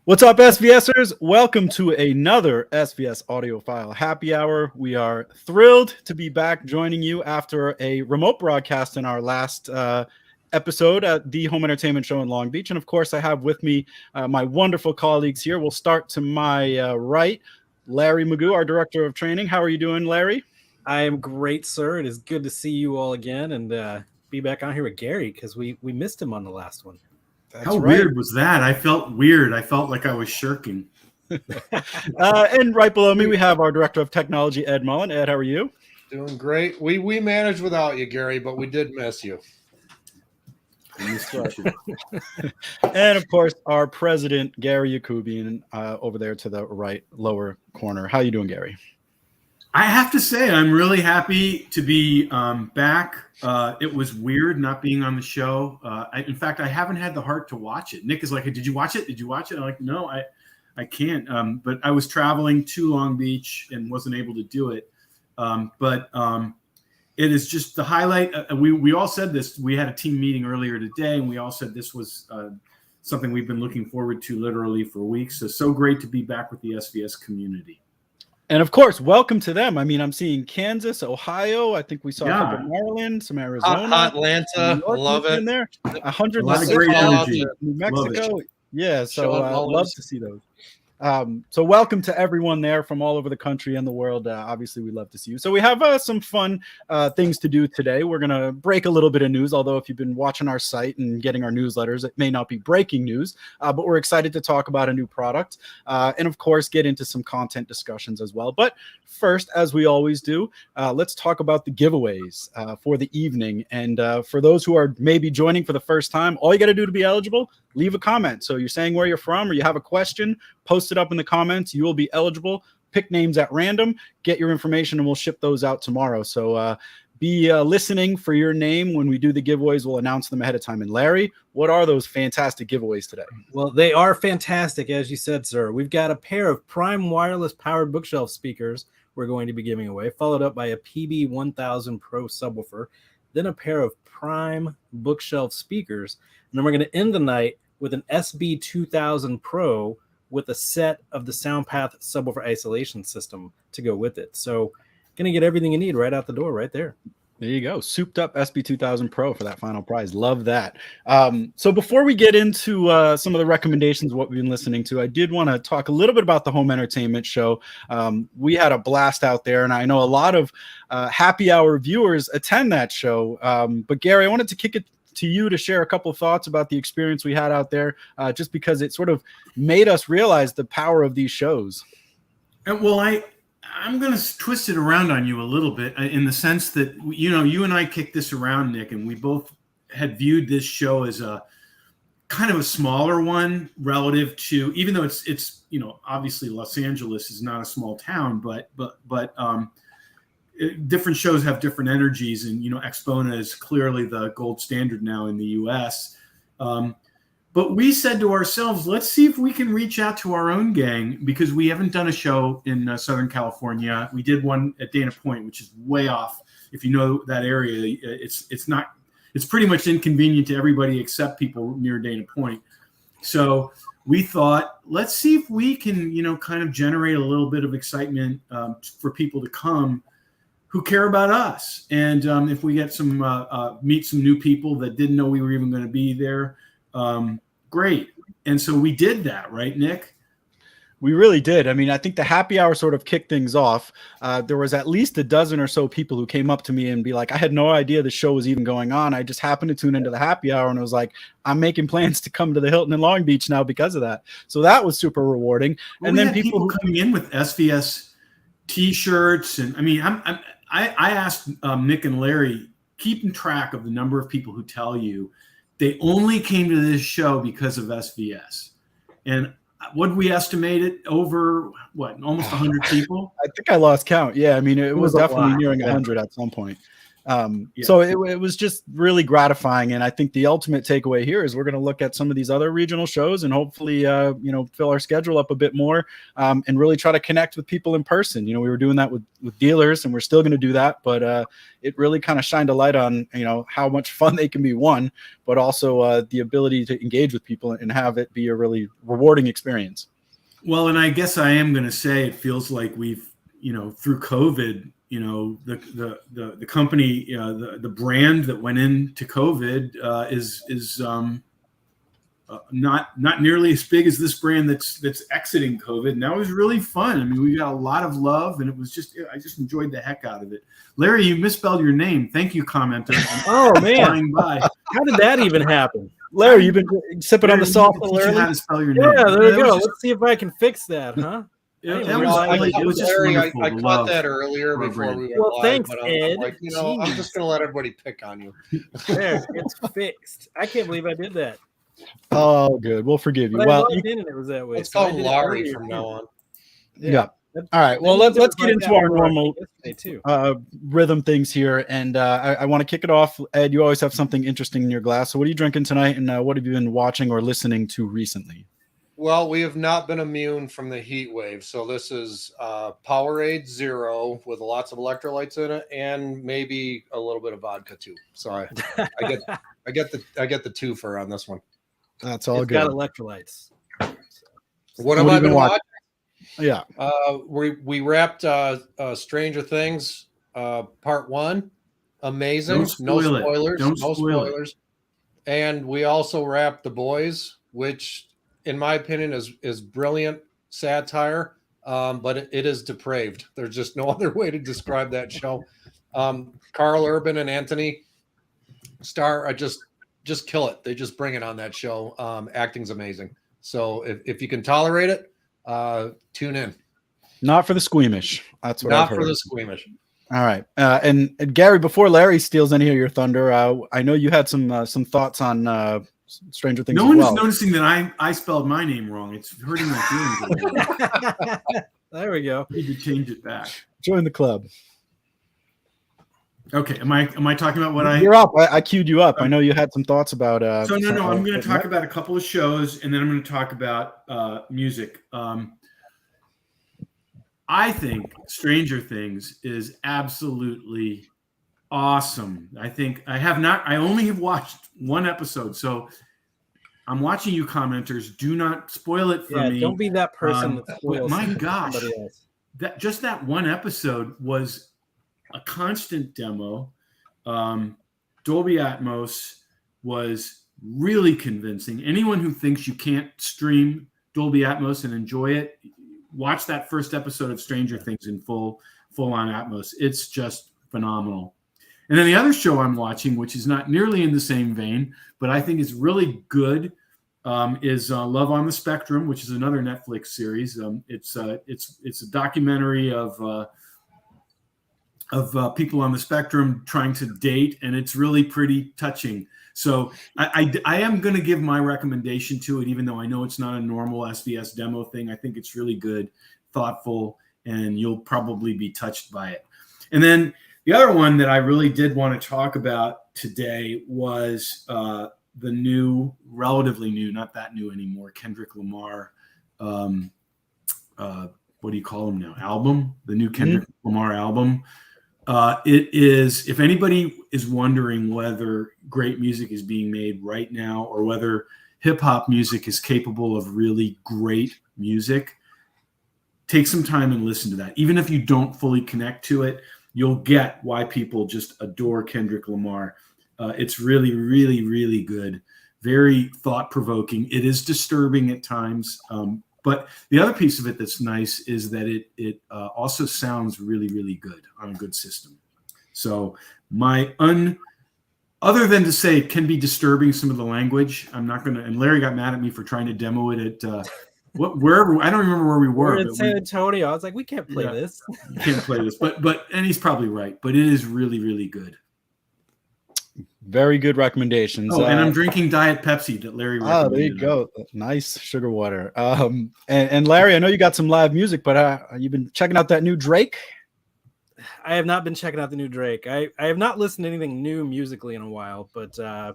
What's up, SVSers? Welcome to another SVS Audiophile Happy Hour. We are thrilled to be back joining you after a remote broadcast in our last episode at the Home Entertainment Show in Long Beach. And of course, I have with me my wonderful colleagues here. We'll start to my right, Larry Magoo, our Director of Training. How are you doing, Larry? I am great, sir. It is good to see you all again and be back on here with Gary because we missed him on the last one. That's How right. Weird was that? I felt weird. I felt like I was shirking. And right below me, we have our Director of Technology, Ed Mullen. Ed, how are you? Doing great. We managed without you, Gary, but we did miss you. And of course, our President, Gary Yakubian, over there to the right lower corner. How you doing, Gary? I have to say, I'm really happy to be back. It was weird not being on the show. In fact, I haven't had the heart to watch it. Nick is like, "Did you watch it? Did you watch it?" I'm like, "No, I can't." But I was traveling to Long Beach and wasn't able to do it. But it is just the highlight. We all said this. We had a team meeting earlier today, and we all said this was something we've been looking forward to literally for weeks. So great to be back with the SVS community. And of course, welcome to them. I mean, I'm seeing Kansas, Ohio. I think we saw a couple Maryland, some Arizona, Atlanta. Love it. In there, 100 great energy. New Mexico. Yeah, so love to see those. So welcome to everyone there from all over the country and the world. Obviously, we love to see you. So we have some fun things to do today. We're going to break a little bit of news, although if you've been watching our site and getting our newsletters, it may not be breaking news, but we're excited to talk about a new product and, of course, get into some content discussions as well. But first, as we always do, let's talk about the giveaways for the evening. And for those who are maybe joining for the first time, all you got to do to be eligible, leave a comment. So you're saying where you're from or you have a question, post it up in the comments. You will be eligible. Pick names at random, get your information, and we'll ship those out tomorrow. So be listening for your name. When we do the giveaways, we'll announce them ahead of time. And Larry, what are those fantastic giveaways today? Well, they are fantastic, as you said, sir. We've got a pair of Prime wireless powered bookshelf speakers we're going to be giving away, followed up by a PB1000 Pro subwoofer, then a pair of Prime bookshelf speakers. And then we're going to end the night with an SB2000 Pro with a set of the SoundPath subwoofer isolation system to go with it. So going to get everything you need right out the door right there. There you go. Souped up SB2000 Pro for that final prize. Love that. So before we get into some of the recommendations, what we've been listening to, I did want to talk a little bit about the Home Entertainment Show. We had a blast out there, and I know a lot of happy hour viewers attend that show. But Gary, I wanted to kick it to you to share a couple of thoughts about the experience we had out there, just because it sort of made us realize the power of these shows. Well, I'm going to twist it around on you a little bit in the sense that, you and I kicked this around, Nick, and we both had viewed this show as a kind of a smaller one relative to, even though it's obviously Los Angeles is not a small town, but different shows have different energies, and Expona is clearly the gold standard now in the U.S. But we said to ourselves, let's see if we can reach out to our own gang, because we haven't done a show in Southern California. We did one at Dana Point, which is way off. If you know that area, it's pretty much inconvenient to everybody except people near Dana Point. So we thought, let's see if we can, kind of generate a little bit of excitement for people to come who care about us. And if we get meet some new people that didn't know we were even going to be there, great. And so we did that, right, Nick? We really did. I mean, I think the happy hour sort of kicked things off. There was at least a dozen or so people who came up to me and be like, I had no idea the show was even going on. I just happened to tune into the happy hour, and it was like, I'm making plans to come to the Hilton in Long Beach now because of that. So that was super rewarding. Well, and then people coming in with SVS T-shirts. And I mean, I asked Nick and Larry, keeping track of the number of people who tell you they only came to this show because of SVS. And what we estimated, over almost 100 people? I think I lost count. Yeah, I mean, it was definitely nearing 100 at some point. So it was just really gratifying. And I think the ultimate takeaway here is we're going to look at some of these other regional shows and hopefully, fill our schedule up a bit more and really try to connect with people in person. We were doing that with dealers and we're still going to do that. But it really kind of shined a light on, how much fun they can be, one, but also the ability to engage with people and have it be a really rewarding experience. Well, and I guess I am going to say it feels like we've, through COVID, the company, the brand that went into COVID is not nearly as big as this brand that's exiting COVID. And that was really fun. I mean, we got a lot of love, and I just enjoyed the heck out of it. Larry, you misspelled your name. Thank you, commenter. Oh man, how did that even happen? Larry, you've been sipping on the salt early. How to spell your name? Yeah, there you go. Let's see if I can fix that, huh? It was just Larry, wonderful. I caught that earlier before we went live. Thanks, but Ed. I'm like, I'm just going to let everybody pick on you. There, it's fixed. I can't believe I did that. Oh, good. We'll forgive you. But well, it was that way. It's called Larry from now on. Yeah. All right. Well, let's get into our normal rhythm things here. And I want to kick it off. Ed, you always have something interesting in your glass. So what are you drinking tonight? And what have you been watching or listening to recently? Well, we have not been immune from the heat wave. So this is Powerade Zero with lots of electrolytes in it and maybe a little bit of vodka too. So I get the twofer on this one. That's all it's good. Got electrolytes. What have I been watching? Yeah. We wrapped Stranger Things part 1. Amazing. No spoilers. No spoilers. And we also wrapped The Boys, which in my opinion is brilliant satire, but it is depraved. There's just no other way to describe that show. Carl Urban and Anthony Starr just kill it. They just bring it on that show. Acting's amazing. So if you can tolerate it, tune in. Not for the squeamish. That's what I've heard. Not for the squeamish. All right. And Gary, before Larry steals any of your thunder, I know you had some thoughts on Stranger Things. No one's noticing that I spelled my name wrong. It's hurting my feelings. There we go. Need to change it back. Join the club. Okay. Am I talking about what You're up. I queued you up. I know you had some thoughts about. No. I'm going to talk about a couple of shows, and then I'm going to talk about music. I think Stranger Things is absolutely awesome. I only have watched one episode, so I'm watching you commenters. Do not spoil it for me. Don't be that person that spoils. My gosh, that one episode was a constant demo. Dolby Atmos was really convincing. Anyone who thinks you can't stream Dolby Atmos and enjoy it, watch that first episode of Stranger Things in full on Atmos. It's just phenomenal. And then the other show I'm watching, which is not nearly in the same vein, but I think is really good, is Love on the Spectrum, which is another Netflix series. It's a documentary of people on the spectrum trying to date, and it's really pretty touching. So I am going to give my recommendation to it, even though I know it's not a normal SVS demo thing. I think it's really good, thoughtful, and you'll probably be touched by it. And then the other one that I really did want to talk about today was the new, relatively new, not that new anymore, Kendrick Lamar, what do you call him now? Album? The new Kendrick Lamar album. It is, if anybody is wondering whether great music is being made right now or whether hip hop music is capable of really great music, take some time and listen to that. Even if you don't fully connect to it, you'll get why people just adore Kendrick Lamar. It's really, really, really good. Very thought-provoking. It is disturbing at times. But the other piece of it that's nice is that it also sounds really, really good on a good system. So other than to say it can be disturbing, some of the language, I'm not going to, and Larry got mad at me for trying to demo it at wherever, I don't remember where we were. We're in San Antonio. I was like, we can't play this. You can't play this, and he's probably right, but it is really, really good. Very good recommendations. Oh, and I'm drinking Diet Pepsi that Larry recommended. Oh, there you go. Nice sugar water. And Larry, I know you got some live music, but you've been checking out that new Drake? I have not been checking out the new Drake. I have not listened to anything new musically in a while, but I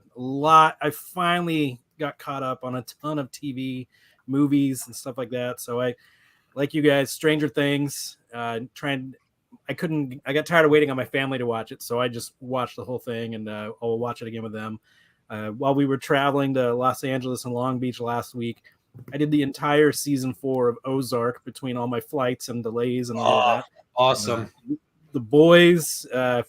finally got caught up on a ton of TV, movies, and stuff like that. So I, like you guys, Stranger Things. I got tired of waiting on my family to watch it, so I just watched the whole thing, and I'll watch it again with them. While we were traveling to Los Angeles and Long Beach last week, I did the entire season 4 of Ozark between all my flights and delays and all of that. Awesome. The Boys. I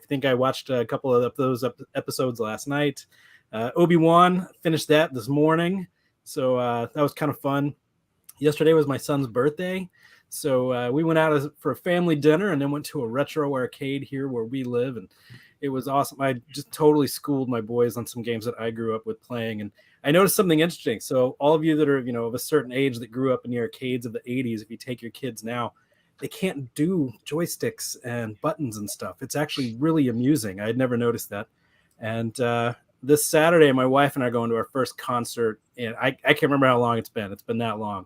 think I watched a couple of those episodes last night. Obi-Wan, finished that this morning, so that was kind of fun. Yesterday was my son's birthday, so we went out for a family dinner and then went to a retro arcade here where we live, and it was awesome. I just totally schooled my boys on some games that I grew up with playing, and I noticed something interesting. So all of you that are, of a certain age that grew up in the arcades of the 80s, if you take your kids now, they can't do joysticks and buttons and stuff. It's actually really amusing. I had never noticed that. And this Saturday, my wife and I are going to our first concert. And I can't remember how long it's been. It's been that long.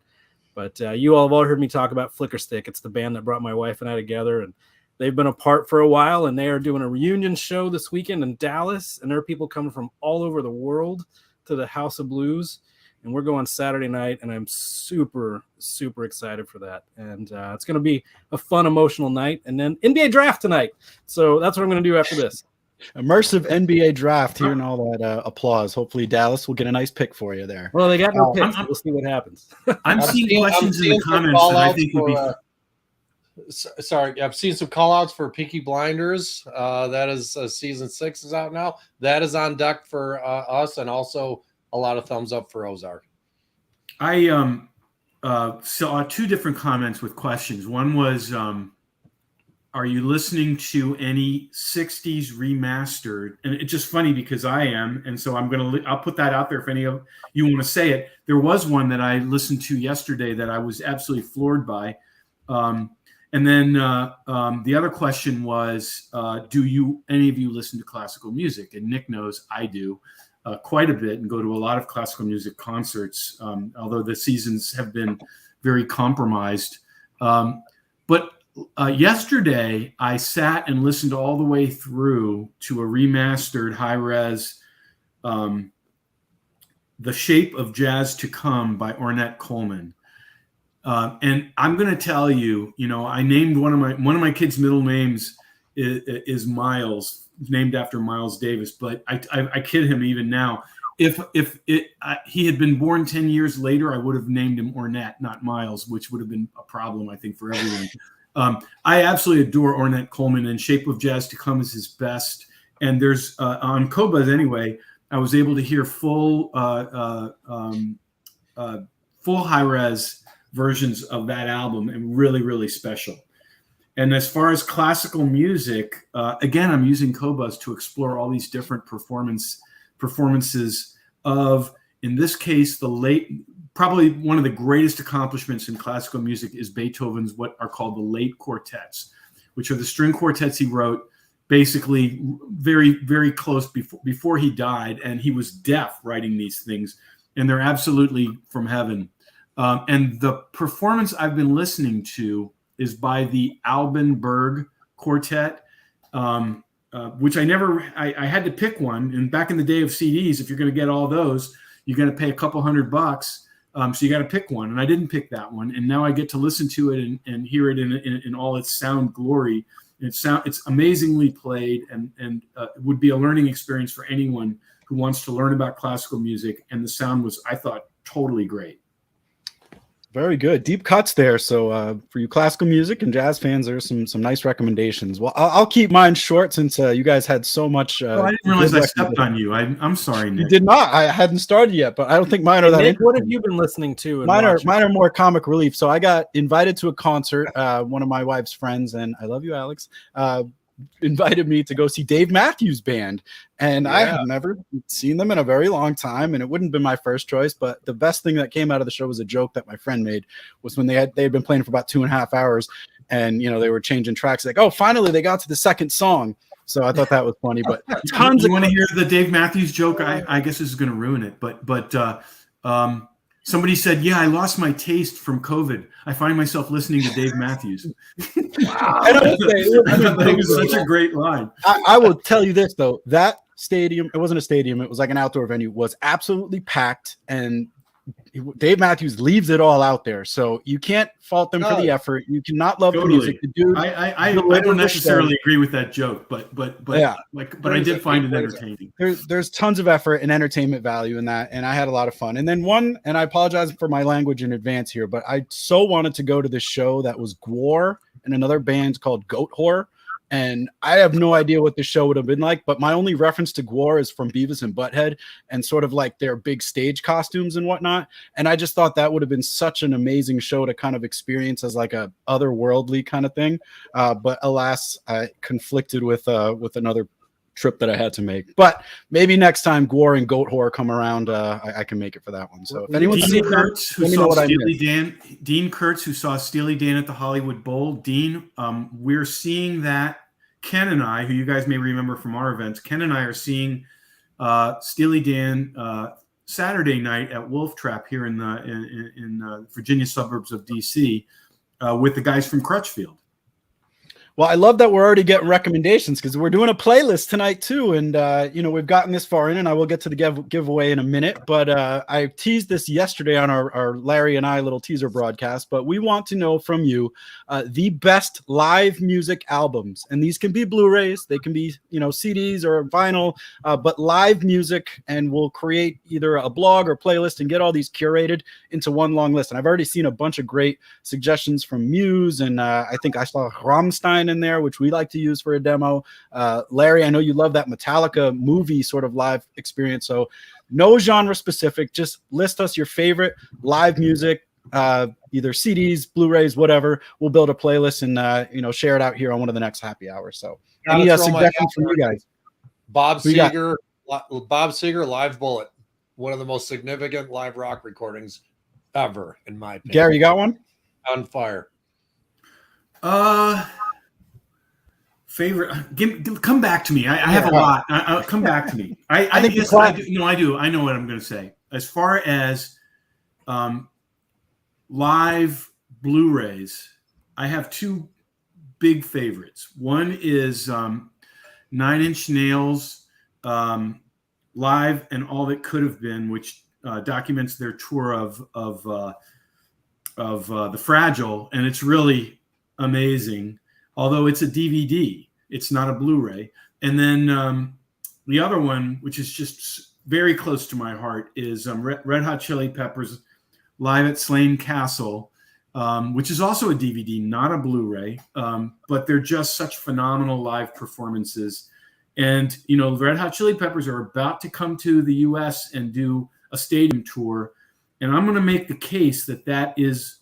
But you all have all heard me talk about Flicker Stick. It's the band that brought my wife and I together. And they've been apart for a while. And they are doing a reunion show this weekend in Dallas. And there are people coming from all over the world to the House of Blues. And we're going Saturday night, and I'm super, super excited for that. And it's going to be a fun, emotional night. And then NBA draft tonight. So that's what I'm going to do after this. Immersive NBA draft, hearing all that applause. Hopefully Dallas will get a nice pick for you there. Well, they got no picks. We'll see what happens. I'm seeing questions in the comments that I think would be... Sorry, I've seen some call-outs for Peaky Blinders. That is season 6 is out now. That is on deck for us, and also a lot of thumbs up for Ozark. I saw 2 different comments with questions. One was, are you listening to any 60s remastered? And it's just funny because I am, and so I'll put that out there if any of you want to say it. There was one that I listened to yesterday that I was absolutely floored by. And then the other question was, do any of you listen to classical music? And Nick knows I do. Quite a bit, and go to a lot of classical music concerts, although the seasons have been very compromised. But yesterday, I sat and listened all the way through to a remastered high-res The Shape of Jazz to Come by Ornette Coleman. And I'm going to tell you, I named one of my kids' middle names is Miles, named after Miles Davis, but I kid him even now. If he had been born 10 years later, I would have named him Ornette, not Miles, which would have been a problem, I think, for everyone. I absolutely adore Ornette Coleman, and Shape of Jazz to Come is his best. And there's on Qobuz anyway, I was able to hear full high-res versions of that album, and really, really special. And as far as classical music, again, I'm using Qobuz to explore all these different performances of, in this case, probably one of the greatest accomplishments in classical music is Beethoven's what are called the late quartets, which are the string quartets he wrote basically very, very close before he died. And he was deaf writing these things, and they're absolutely from heaven. And the performance I've been listening to is by the Albin Berg Quartet, which I had to pick one. And back in the day of CDs, if you're going to get all those, you're going to pay a couple $100. So you got to pick one. And I didn't pick that one. And now I get to listen to it and hear it in all its sound glory. It's amazingly played, and would be a learning experience for anyone who wants to learn about classical music. And the sound was, I thought, totally great. Very good. Deep cuts there. So for you classical music and jazz fans, there's some nice recommendations. Well, I'll keep mine short since you guys had so much. I didn't realize I stepped on you. I'm sorry, Nick. You did not. I hadn't started yet, but I don't think mine are that Nick, what have you been listening to? Mine are more comic relief. So I got invited to a concert. One of my wife's friends, and I love you, Alex, invited me to go see Dave Matthews Band. And I had never seen them in a very long time, and it wouldn't have been my first choice. But the best thing that came out of the show was a joke that my friend made, was when they had been playing for about 2.5 hours, and they were changing tracks. Like, oh, finally they got to the second song. So I thought that was funny. But tons. You want to hear the Dave Matthews joke? I guess this is going to ruin it. But Somebody said, "Yeah, I lost my taste from COVID. I find myself listening to Dave Matthews." Wow. It was such a great line. I will tell you this though, that stadium, it wasn't a stadium, it was like an outdoor venue, was absolutely packed, and Dave Matthews leaves it all out there. So you can't fault them for the effort. You cannot love the music. The dude, I don't necessarily agree with that joke, but yeah, but I did find it entertaining. There's tons of effort and entertainment value in that, and I had a lot of fun. And then and I apologize for my language in advance here, but I so wanted to go to this show that was Gwar and another band called Goat Whore. And I have no idea what the show would have been like, but my only reference to Gwar is from Beavis and Butthead and sort of like their big stage costumes and whatnot. And I just thought that would have been such an amazing show to kind of experience as like a otherworldly kind of thing. But alas, I conflicted with another trip that I had to make. But maybe next time Gwar and Goat Whore come around, I can make it for that one. So if anyone's Dean Kurtz, who saw Steely Dan at the Hollywood Bowl, Dean, we're seeing that. Ken and I, who you guys may remember from our events, Ken and I are seeing Steely Dan Saturday night at Wolf Trap here in the Virginia suburbs of DC with the guys from Crutchfield. Well, I love that we're already getting recommendations because we're doing a playlist tonight too. And, we've gotten this far in, and I will get to the giveaway in a minute. But I teased this yesterday on our Larry and I little teaser broadcast. But we want to know from you the best live music albums. And these can be Blu-rays. They can be, CDs or vinyl, but live music. And we'll create either a blog or playlist and get all these curated into one long list. And I've already seen a bunch of great suggestions from Muse. And I think I saw Rammstein in there, which we like to use for a demo. Larry, I know you love that Metallica movie sort of live experience. So no genre specific, just list us your favorite live music, either CDs, Blu-rays, whatever. We'll build a playlist and, share it out here on one of the next happy hours. So any suggestions from you guys? Bob Seger, Live Bullet, one of the most significant live rock recordings ever, in my opinion. Gary, you got one? On fire. Favorite, come back to me. I have a lot. Come back to me. I think yes, I do. No, I do. I know what I'm going to say. As far as live Blu-rays, I have two big favorites. One is 9 Inch Nails Live and All That Could Have Been, which documents their tour of The Fragile, and it's really amazing. Although it's a DVD, it's not a Blu-ray. And then the other one, which is just very close to my heart, is Red Hot Chili Peppers Live at Slane Castle, which is also a DVD, not a Blu-ray. But they're just such phenomenal live performances. And, Red Hot Chili Peppers are about to come to the U.S. and do a stadium tour. And I'm going to make the case that is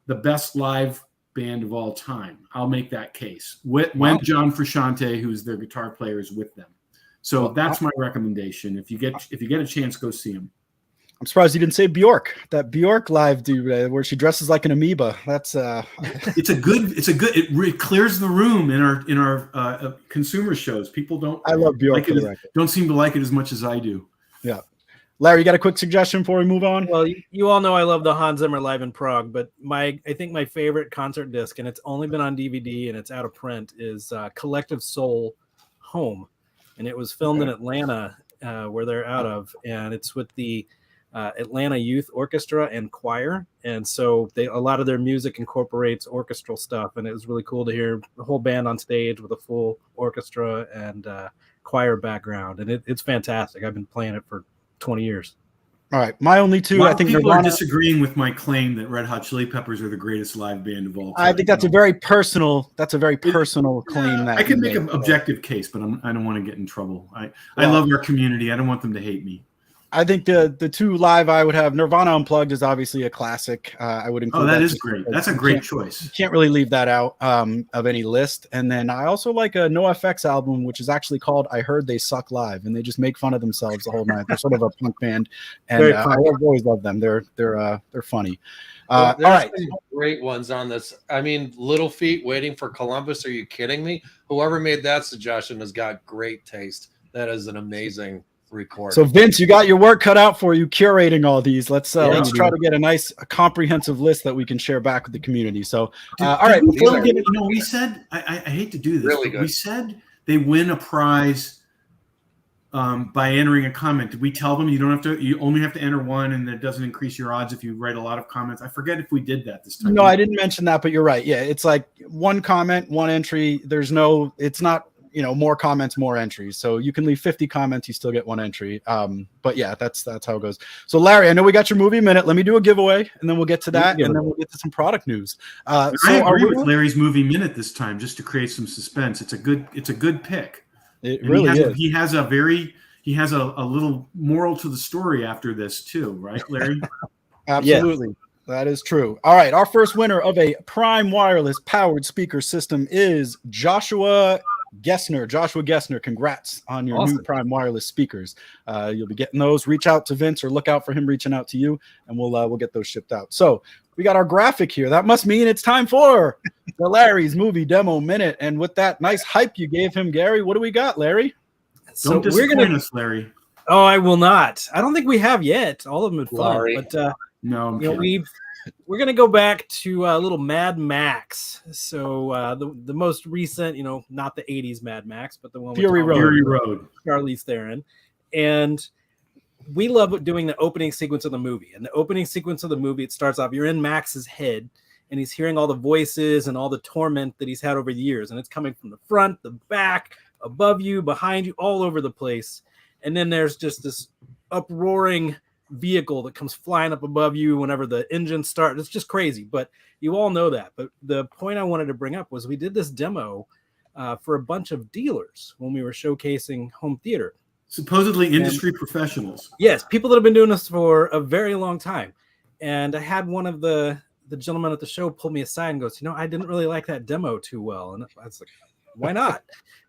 the best live band of all time. I'll make that case when John Frusciante, who's their guitar player, is with them. So that's my recommendation. If you get a chance, go see him. I'm surprised you didn't say Bjork. That Bjork live dude where she dresses like an amoeba. That's it clears the room in our consumer shows. People don't. I love Bjork. Don't seem to like it as much as I do. Yeah. Larry, you got a quick suggestion before we move on? Well, you all know I love the Hans Zimmer live in Prague, but I think my favorite concert disc, and it's only been on DVD and it's out of print, is Collective Soul Home. And it was filmed in Atlanta, where they're out of, and it's with the Atlanta Youth Orchestra and Choir. And so a lot of their music incorporates orchestral stuff, and it was really cool to hear the whole band on stage with a full orchestra and choir background. And it's fantastic. I've been playing it for 20 years. All right. My only two, I think people are disagreeing with my claim that Red Hot Chili Peppers are the greatest live band of all time. I think that's a very personal claim. That I can make an objective case, but I don't want to get in trouble. I love our community. I don't want them to hate me. I think the two live I would have, Nirvana Unplugged is obviously a classic. I would include. Oh, that is great. That's a great choice. You can't really leave that out of any list. And then I also like a NoFX album, which is actually called "I Heard They Suck Live," and they just make fun of themselves the whole night. They're sort of a punk band, and I've always loved them. They're funny. All right, great ones on this. I mean, Little Feat, Waiting for Columbus. Are you kidding me? Whoever made that suggestion has got great taste. That is an amazing record. So Vince, you got your work cut out for you curating all these. Let's try to get a comprehensive list that we can share back with the community. So all right, before we get it, we said I hate to do this, really but we said they win a prize by entering a comment. Did we tell them you only have to enter one, and it doesn't increase your odds if you write a lot of comments? I forget if we did that this time. No, I didn't mention that, but you're right. Yeah, it's like one comment, one entry. It's not, more comments, more entries. So you can leave 50 comments, you still get one entry. But yeah, that's how it goes. So Larry, I know we got your movie minute. Let me do a giveaway, and then we'll get to that, and then we'll get to some product news. I agree with Larry's movie minute this time, just to create some suspense. It's a good pick. It really is. He has a little moral to the story after this too, right, Larry? Absolutely. Yes. That is true. All right. Our first winner of a Prime Wireless powered speaker system is Joshua Gessner. Congrats on your new Prime Wireless speakers. You'll be getting those. Reach out to Vince or look out for him reaching out to you, and we'll get those shipped out. So we got our graphic here. That must mean it's time for the Larry's movie demo minute. And with that nice hype you gave him, Gary, what do we got, Larry? Don't disappoint us, Larry. Oh, I will not. I don't think we have yet. All of them have fun, but no, we're gonna go back to a little Mad Max. So the most recent, not the '80s Mad Max, but the one with Fury Road, Charlize Theron, and we love doing the opening sequence of the movie. And the opening sequence of the movie, it starts off, you're in Max's head, and he's hearing all the voices and all the torment that he's had over the years, and it's coming from the front, the back, above you, behind you, all over the place. And then there's just this uproaring vehicle that comes flying up above you whenever the engine starts. It's just crazy, but you all know that. But the point I wanted to bring up was we did this demo for a bunch of dealers when we were showcasing home theater. Supposedly industry professionals. Yes, people that have been doing this for a very long time. And I had one of the gentlemen at the show pull me aside and goes, I didn't really like that demo too well. And I was like, why not?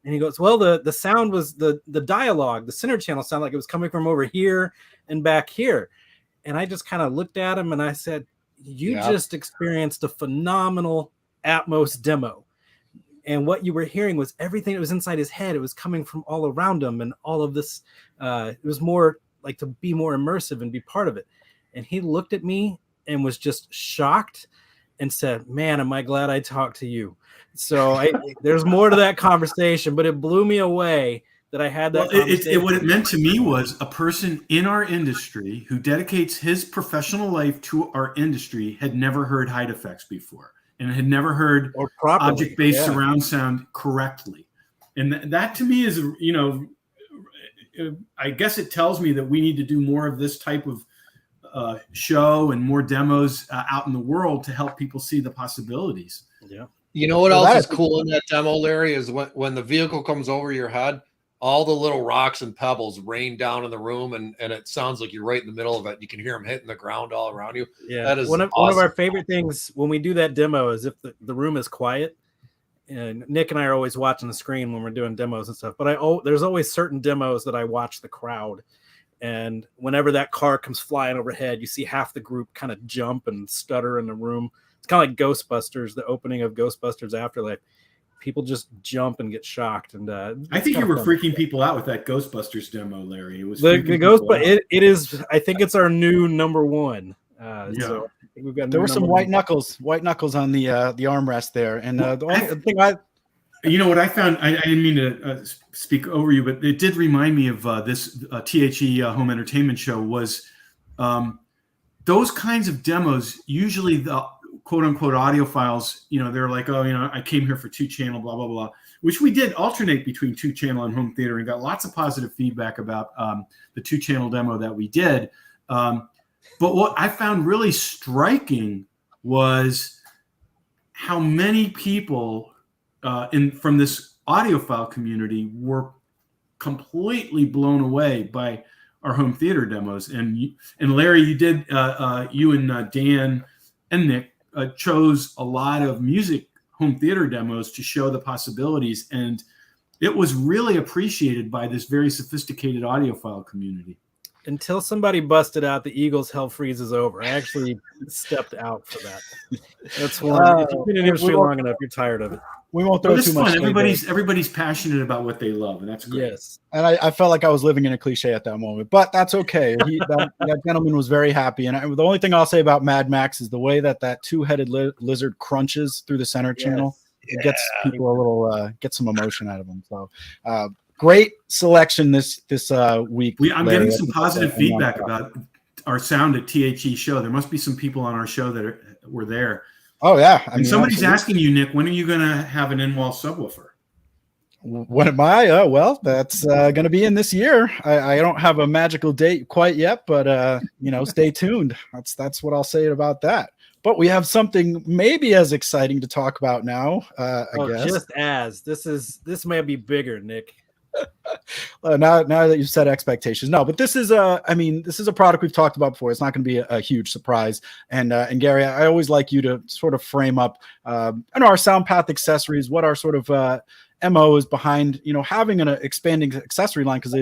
And he goes, well, the sound was the dialogue, the center channel sounded like it was coming from over here and back here. And I just kind of looked at him and I said, you just experienced a phenomenal Atmos demo. And what you were hearing was everything that was inside his head. It was coming from all around him, and all of this, it was more like to be more immersive and be part of it. And he looked at me and was just shocked and said, man, am I glad I talked to you. So there's more to that conversation, but it blew me away that I had that conversation. What it meant to me was a person in our industry who dedicates his professional life to our industry had never heard Height Effects before and had never heard object-based surround sound correctly. And that to me is, I guess it tells me that we need to do more of this type of show and more demos out in the world to help people see the possibilities. Yeah. You know what else is cool in that demo, Larry, is when the vehicle comes over your head, all the little rocks and pebbles rain down in the room, and it sounds like you're right in the middle of it. You can hear them hitting the ground all around you. Yeah, that is one of our favorite things when we do that demo is if the room is quiet. And Nick and I are always watching the screen when we're doing demos and stuff. But there's always certain demos that I watch the crowd. And whenever that car comes flying overhead, you see half the group kind of jump and stutter in the room. It's kind of like Ghostbusters, the opening of Ghostbusters Afterlife. People just jump and get shocked. And I think you were freaking people out with that Ghostbusters demo, Larry. It was the Ghostbusters. It is. I think it's our new number one. So we've got. There were some white knuckles on the armrest there, and the thing you know what I found? I didn't mean to speak over you, but it did remind me of this THE home entertainment show. Was those kinds of demos usually the quote unquote audiophiles? They're like, I came here for 2-channel, blah blah blah, which we did alternate between 2-channel and home theater, and got lots of positive feedback about the 2-channel demo that we did. But what I found really striking was how many people from this audiophile community were completely blown away by our home theater demos. And Larry, you did, you and Dan and Nick chose a lot of music home theater demos to show the possibilities. And it was really appreciated by this very sophisticated audiophile community. Until somebody busted out the Eagles Hell Freezes Over. I actually stepped out for that. That's one. If you've been in the industry long enough, you're tired of it. We won't throw too much. Everybody's passionate about what they love, and that's great. Yes, and I felt like I was living in a cliche at that moment, but that's okay. That gentleman was very happy, and the only thing I'll say about Mad Max is the way that two-headed lizard crunches through the center channel. It gets people a little get some emotion out of them. So great selection this week. I'm getting some positive feedback about our sound at THE show. There must be some people on our show that were there. Oh yeah, and somebody's asking you, Nick, when are you going to have an in-wall subwoofer? When am I? Well, that's going to be in this year. I don't have a magical date quite yet, but stay tuned. That's what I'll say about that. But we have something maybe as exciting to talk about now. I guess. Just as this may be bigger, Nick. Now that you've set expectations, no, but this is this is a product we've talked about before. It's not going to be a huge surprise. And Gary, I always like you to sort of frame up, our SoundPath accessories, what our sort of MO is behind, having an expanding accessory line, because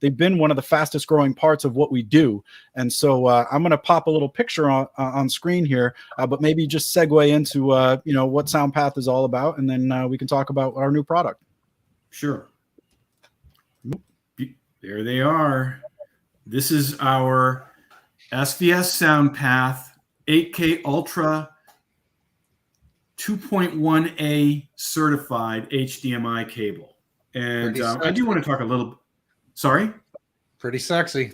they've been one of the fastest growing parts of what we do. And so I'm going to pop a little picture on screen here, but maybe just segue into what SoundPath is all about, and then we can talk about our new product. Sure. There they are. This is our SVS SoundPath 8K Ultra 2.1A certified HDMI cable. And I do want to talk a little. Sorry? Pretty sexy.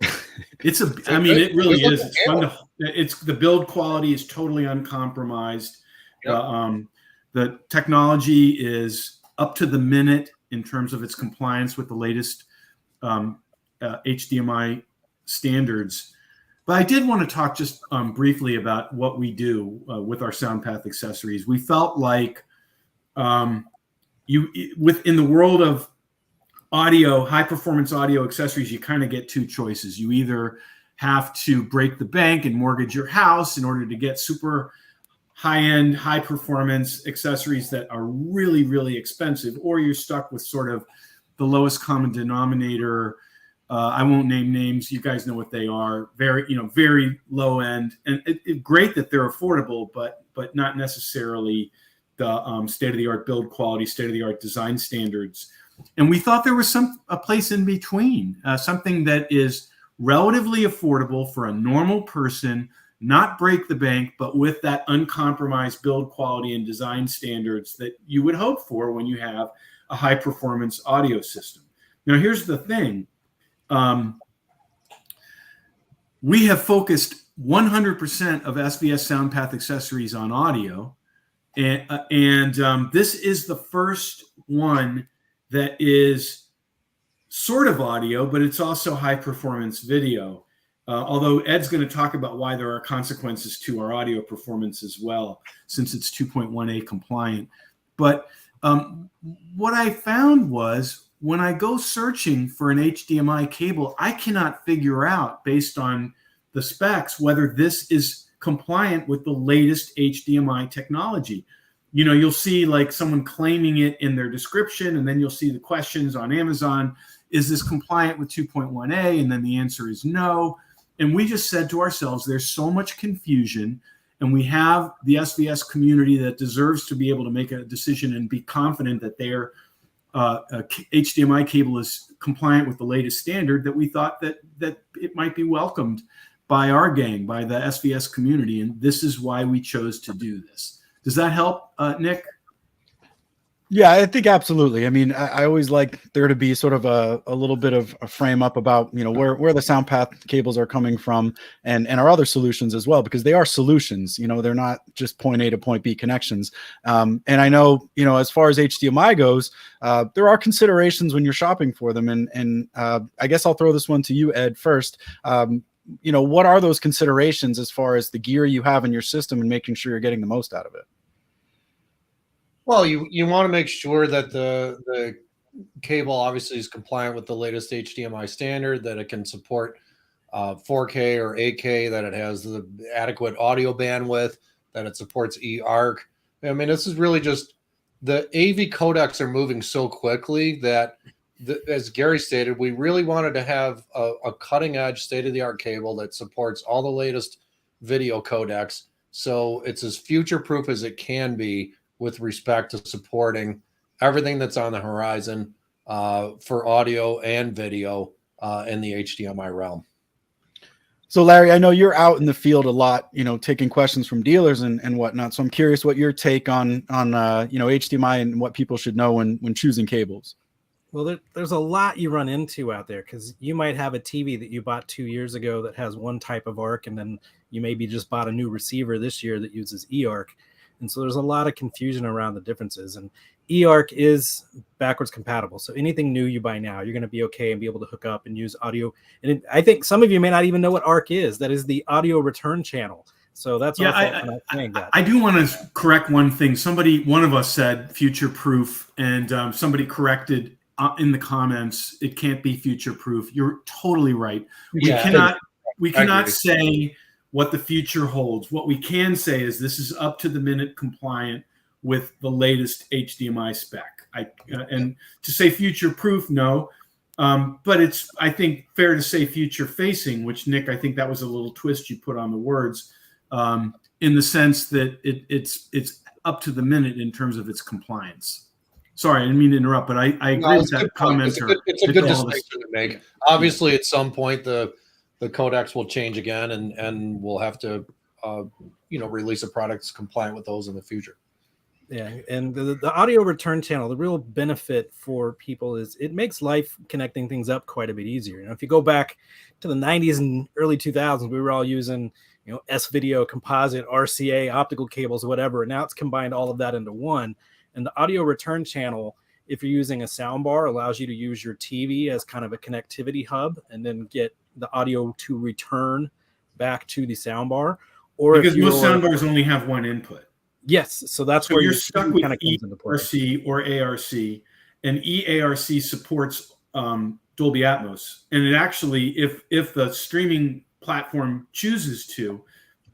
It really is. It's fun the build quality is totally uncompromised. Yep. The technology is up to the minute in terms of its compliance with the latest HDMI standards. But I did want to talk just briefly about what we do with our SoundPath accessories. We felt like in the world of audio, high performance audio accessories, you kind of get two choices. You either have to break the bank and mortgage your house in order to get super high-end, high performance accessories that are really, really expensive, or you're stuck with sort of the lowest common denominator. I won't name names. You guys know what they are. Very low end, and it's great that they're affordable, but not necessarily the state-of-the-art build quality, state-of-the-art design standards. And we thought there was a place in between, something that is relatively affordable for a normal person, not break the bank, but with that uncompromised build quality and design standards that you would hope for when you have a high performance audio system. Now, here's the thing. We have focused 100% of SVS SoundPath accessories on audio. And this is the first one that is sort of audio, but it's also high performance video. Although Ed's going to talk about why there are consequences to our audio performance as well, since it's 2.1A compliant. But what I found was when I go searching for an HDMI cable, I cannot figure out, based on the specs, whether this is compliant with the latest HDMI technology. You'll see like someone claiming it in their description, and then you'll see the questions on Amazon, is this compliant with 2.1A? And then the answer is no. And we just said to ourselves, there's so much confusion, and we have the SVS community that deserves to be able to make a decision and be confident that their HDMI cable is compliant with the latest standard, that we thought that it might be welcomed by our gang, by the SVS community. And this is why we chose to do this. Does that help, Nick? Yeah, I think absolutely. I mean, I always like there to be sort of a little bit of a frame up about, where the SoundPath cables are coming from and our other solutions as well, because they are solutions. They're not just point A to point B connections. And I know, as far as HDMI goes, there are considerations when you're shopping for them. And I guess I'll throw this one to you, Ed, first. What are those considerations as far as the gear you have in your system and making sure you're getting the most out of it? Well, you want to make sure that the cable obviously is compliant with the latest HDMI standard, that it can support 4K or 8K, that it has the adequate audio bandwidth, that it supports eARC. I mean, this is really just the AV codecs are moving so quickly that, as Gary stated, we really wanted to have a cutting-edge, state-of-the-art cable that supports all the latest video codecs. So it's as future-proof as it can be with respect to supporting everything that's on the horizon for audio and video in the HDMI realm. So Larry, I know you're out in the field a lot, taking questions from dealers and whatnot. So I'm curious what your take on HDMI and what people should know when choosing cables. Well, there's a lot you run into out there, because you might have a TV that you bought 2 years ago that has one type of ARC, and then you maybe just bought a new receiver this year that uses eARC. And so there's a lot of confusion around the differences. And eARC is backwards compatible. So anything new you buy now, you're going to be okay and be able to hook up and use audio. And I think some of you may not even know what ARC is. That is the audio return channel. So that's I do want to correct one thing. One of us said future proof, and somebody corrected in the comments, it can't be future proof. You're totally right. We cannot say what the future holds. What we can say is this is up to the minute compliant with the latest HDMI spec. And to say future proof, no. But it's, I think, fair to say future facing, which, Nick, I think that was a little twist you put on the words, in the sense that it's up to the minute in terms of its compliance. Sorry, I didn't mean to interrupt, but I agree with that commenter. It's a good distinction to make. Obviously, at some point, the codecs will change again, and we'll have to, release a product that's compliant with those in the future. Yeah, and the audio return channel, the real benefit for people is it makes life connecting things up quite a bit easier. If you go back to the 90s and early 2000s, we were all using, S-video, composite, RCA, optical cables, whatever. And now it's combined all of that into one. And the audio return channel, if you're using a soundbar, allows you to use your TV as kind of a connectivity hub and then get the audio to return back to the soundbar. Or because most soundbars only have one input. Yes, so that's where you're stuck with eARC or ARC, and eARC supports Dolby Atmos. And it actually, if the streaming platform chooses to,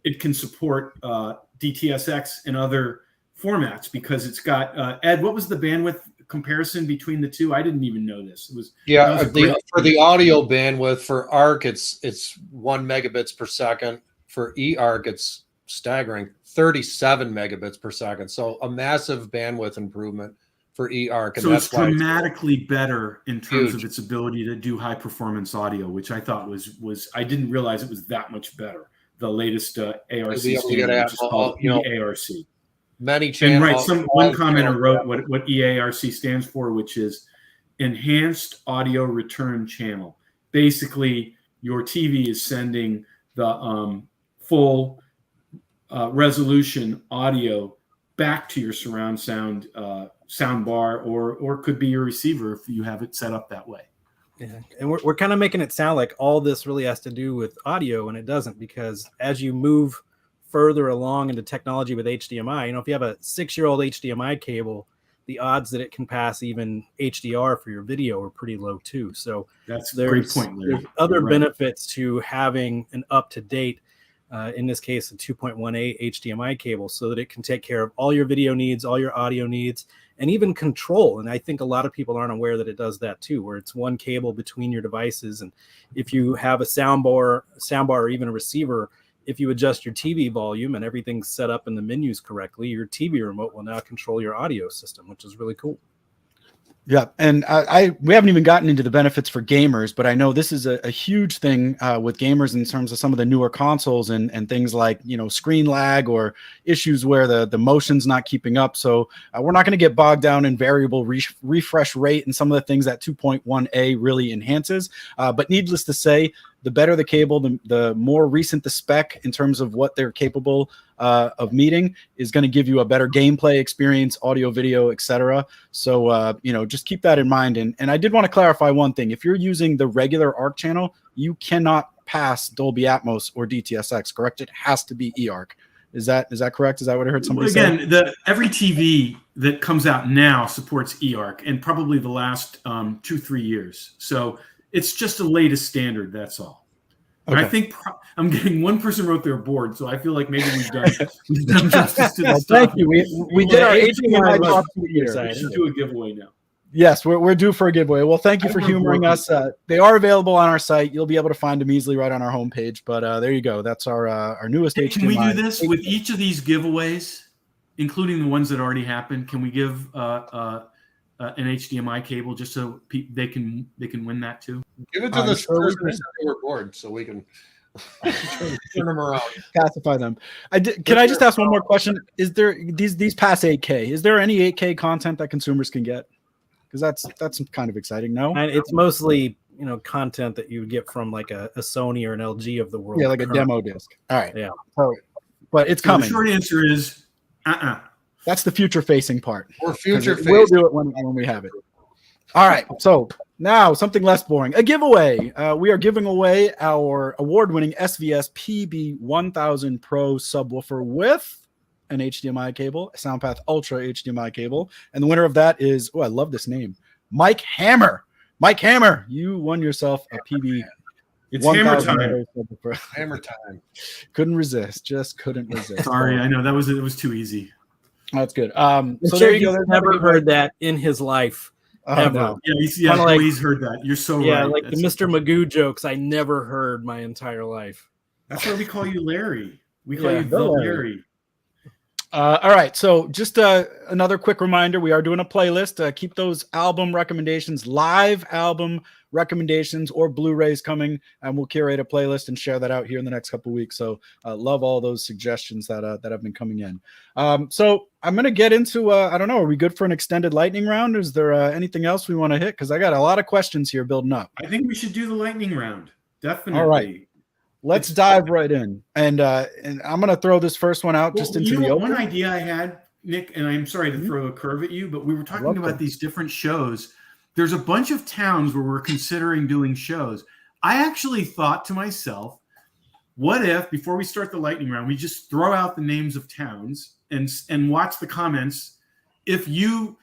it can support DTSX and other formats, because it's got Ed, what was the bandwidth comparison between the two? I didn't even know this. It was for the audio bandwidth for ARC, it's 1 megabits per second. For eARC, it's staggering 37 megabits per second. So a massive bandwidth improvement for eARC. And so it's dramatically better in terms of its ability to do high performance audio, which I thought was I didn't realize it was that much better. The latest ARC standard, which is called eARC. Many channels. And one commenter wrote what eARC stands for, which is Enhanced Audio Return Channel. Basically, your TV is sending the full resolution audio back to your surround sound bar, or could be your receiver if you have it set up that way. Yeah, and we're kind of making it sound like all this really has to do with audio, and it doesn't, because as you move further along into technology with HDMI, if you have a 6-year-old HDMI cable, the odds that it can pass even HDR for your video are pretty low too. So that's a great point, Larry. There's other benefits to having an up-to-date, in this case, a 2.18 HDMI cable, so that it can take care of all your video needs, all your audio needs, and even control. And I think a lot of people aren't aware that it does that too, where it's one cable between your devices. And if you have a soundbar or even a receiver, if you adjust your TV volume and everything's set up in the menus correctly, your TV remote will now control your audio system, which is really cool. Yeah, and we haven't even gotten into the benefits for gamers, but I know this is a huge thing with gamers in terms of some of the newer consoles and things like, screen lag or issues where the motion's not keeping up. So we're not going to get bogged down in variable refresh rate and some of the things that 2.1A really enhances. But needless to say, the better the cable, the more recent the spec in terms of what they're capable of meeting is going to give you a better gameplay experience, audio, video, etc. So, just keep that in mind. And I did want to clarify one thing. If you're using the regular ARC channel, you cannot pass Dolby Atmos or DTSX, correct? It has to be eARC. Is that correct? Is that what I heard somebody say? Again, every TV that comes out now supports eARC, and probably the last 2-3 years. So it's just the latest standard. That's all. Okay. And I think I'm getting one person wrote their board, so I feel like maybe we've done justice to this. Thank you. We did our HDMI talk for the year. We should do a giveaway now. Yes, we're due for a giveaway. Well, thank you for humoring us. They are available on our site. You'll be able to find them easily right on our homepage. But there you go. That's our newest HDMI. Can we do this with each of these giveaways? including the ones that already happened, can we give an HDMI cable just so they can win that too? Give it to the person who said they were bored, so we can turn them around, pacify them. Can I just ask one more question? Is there these past 8K? Is there any 8K content that consumers can get? Because that's kind of exciting. No, and it's mostly content that you would get from like a Sony or an LG of the world. Yeah, like a demo disc. All right. Yeah. So, but it's coming. The short answer is That's the future-facing part. We're future-facing. We'll do it when we have it. All right. So now something less boring. A giveaway. We are giving away our award-winning SVS PB1000 Pro subwoofer with an HDMI cable, a SoundPath Ultra HDMI cable, and the winner of that is, I love this name, Mike Hammer. Mike Hammer, you won yourself a PB. It's hammer time. Hammer time. Couldn't resist. Just couldn't resist. Sorry, I know it was too easy. That's good. So there you go. Never heard that in his life. Ever. No. Yeah, he's heard that. You're so right. Yeah, like the Mr. Magoo jokes I never heard my entire life. That's why we call you Larry. We call you the Larry. All right, so just another quick reminder, we are doing a playlist. Keep those album recommendations, live album recommendations or Blu-rays coming, and we'll curate a playlist and share that out here in the next couple of weeks. So love all those suggestions that have been coming in. So I'm going to get into, I don't know, are we good for an extended lightning round? Is there anything else we want to hit? Because I got a lot of questions here building up. I think we should do the lightning round. Definitely. All right. Let's dive right in, and I'm going to throw this first one out just into the open. One idea I had, Nick, and I'm sorry to throw a curve at you, but we were talking about these different shows. There's a bunch of towns where we're considering doing shows. I actually thought to myself, what if before we start the lightning round, we just throw out the names of towns and watch the comments. If you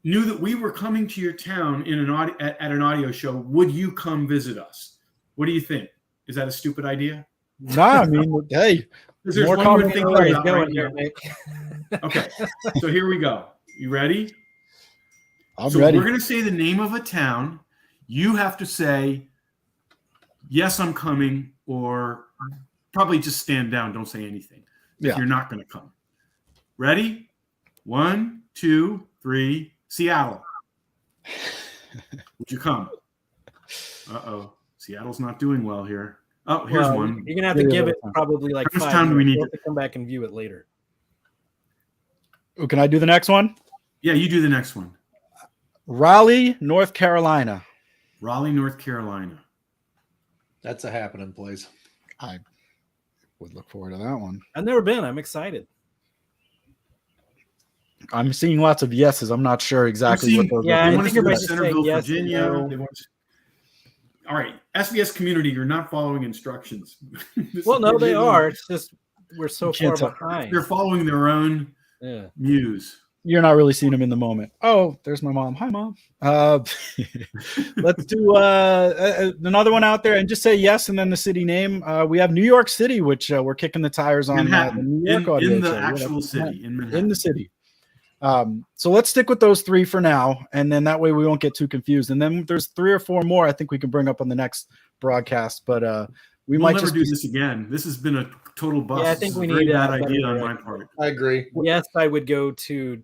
knew that we were coming to your town in at an audio show, would you come visit us? What do you think? Is that a stupid idea? No, I mean, hey, there's more one thing going here. Okay, so here we go. You ready? I'm ready. We're going to say the name of a town. You have to say, yes, I'm coming, or probably just stand down. Don't say anything. If you're not going to come. Ready? 1, 2, 3. Seattle. Would you come? Uh-oh. Seattle's not doing well here. Oh, here's one. You're gonna have to give it probably like 5 time do we need to come back and view it later. Oh, can I do the next one? Yeah, you do the next one. Raleigh, North Carolina. Raleigh, North Carolina. That's a happening place. I would look forward to that one. I've never been. I'm excited. I'm seeing lots of yeses. I'm not sure exactly what those are. Yeah, they want to go to Centerville, Virginia. All right, SVS community, you're not following instructions. Well, no, they are. It's just we're so far behind. They're following their own muse. You're not really seeing them in the moment. Oh, there's my mom. Hi, Mom. Let's do another one out there and just say yes and then the city name. We have New York City, which we're kicking the tires on. The New York in the actual city. In Manhattan. In the city. So let's stick with those 3 for now, and then that way we won't get too confused. And then there's 3 or 4 more I think we can bring up on the next broadcast, but we'll might never just do this again. This has been a total bust. Yeah, I think we need that idea on my part. I agree. Yes, I would go to,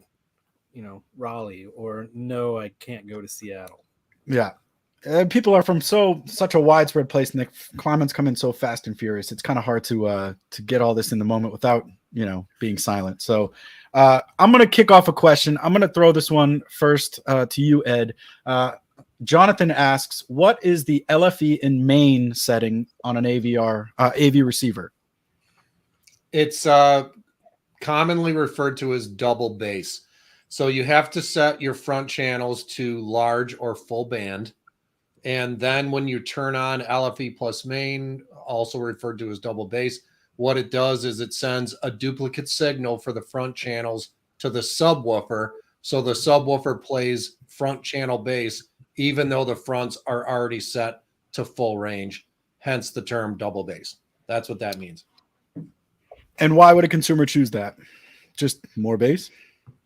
Raleigh, or no, I can't go to Seattle. Yeah. People are from such a widespread place, and the comments come in so fast and furious. It's kind of hard to get all this in the moment without being silent. So I'm going to kick off a question. I'm going to throw this one first to you, Ed. Jonathan asks, what is the LFE in main setting on an AV receiver? It's commonly referred to as double bass. So you have to set your front channels to large or full band. And then when you turn on LFE plus main, also referred to as double bass, what it does is it sends a duplicate signal for the front channels to the subwoofer. So the subwoofer plays front channel bass, even though the fronts are already set to full range, hence the term double bass. That's what that means. And why would a consumer choose that? Just more bass?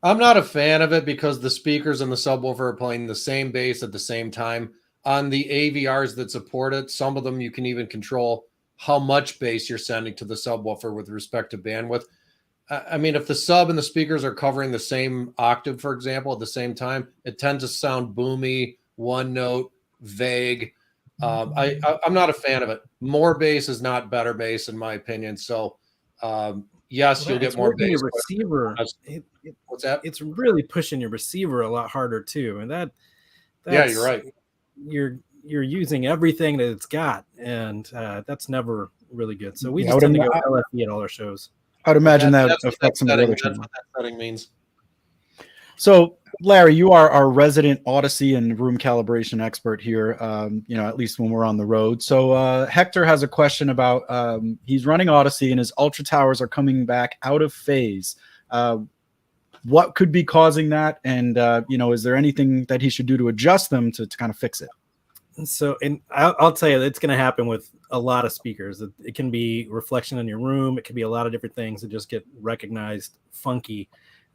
I'm not a fan of it because the speakers and the subwoofer are playing the same bass at the same time. On the AVRs that support it, some of them you can even control how much bass you're sending to the subwoofer with respect to bandwidth. I mean, if the sub and the speakers are covering the same octave, for example, at the same time, it tends to sound boomy, one note, vague. I'm not a fan of it. More bass is not better bass, in my opinion. So, yes, you'll get more bass. Your receiver, what's that? It's really pushing your receiver a lot harder too, and that's, yeah, you're right. You're using everything that it's got, and that's never really good. So we just tend to go LFE at all our shows. I'd imagine that affects some of the other That's what that setting means. So, Larry, you are our resident Odyssey and room calibration expert here, at least when we're on the road. So Hector has a question about, he's running Odyssey and his Ultra Towers are coming back out of phase. What could be causing that? And, is there anything that he should do to adjust them to kind of fix it? So, and I'll tell you, it's going to happen with a lot of speakers. It can be reflection in your room. It can be a lot of different things that just get recognized funky.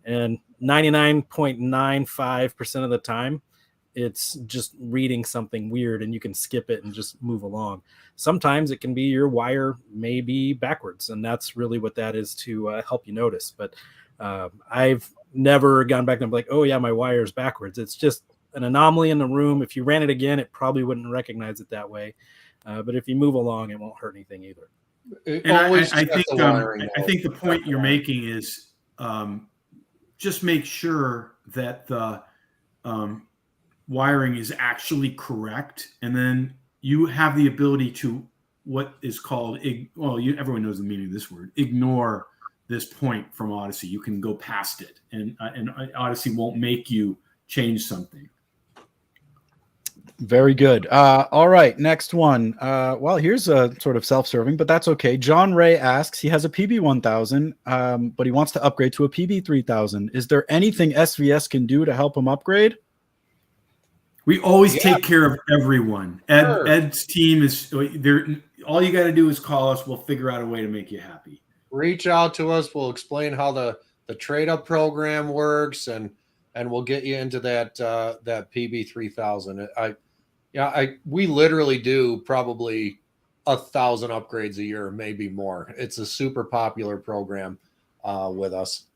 And 99.95% of the time, it's just reading something weird and you can skip it and just move along. Sometimes it can be your wire may be backwards, and that's really what that is to help you notice. But I've never gone back and been like, oh yeah, my wire is backwards. It's just an anomaly in the room. If you ran it again, it probably wouldn't recognize it that way. But if you move along, it won't hurt anything either. And I think the point you're making is just make sure that the wiring is actually correct, and then you have the ability to what is called everyone knows the meaning of this word, ignore this point from Odyssey. You can go past it, and Odyssey won't make you change something. Very good. All right, next one. Well, here's a sort of self-serving, but that's okay. John Ray asks, he has a PB1000, but he wants to upgrade to a PB3000. Is there anything SVS can do to help him upgrade? We always take care of everyone. Ed's team is there. All you got to do is call us. We'll figure out a way to make you happy. Reach out to us. We'll explain how the trade-up program works, and we'll get you into that PB3000. We literally do probably 1,000 upgrades a year, maybe more. It's a super popular program with us.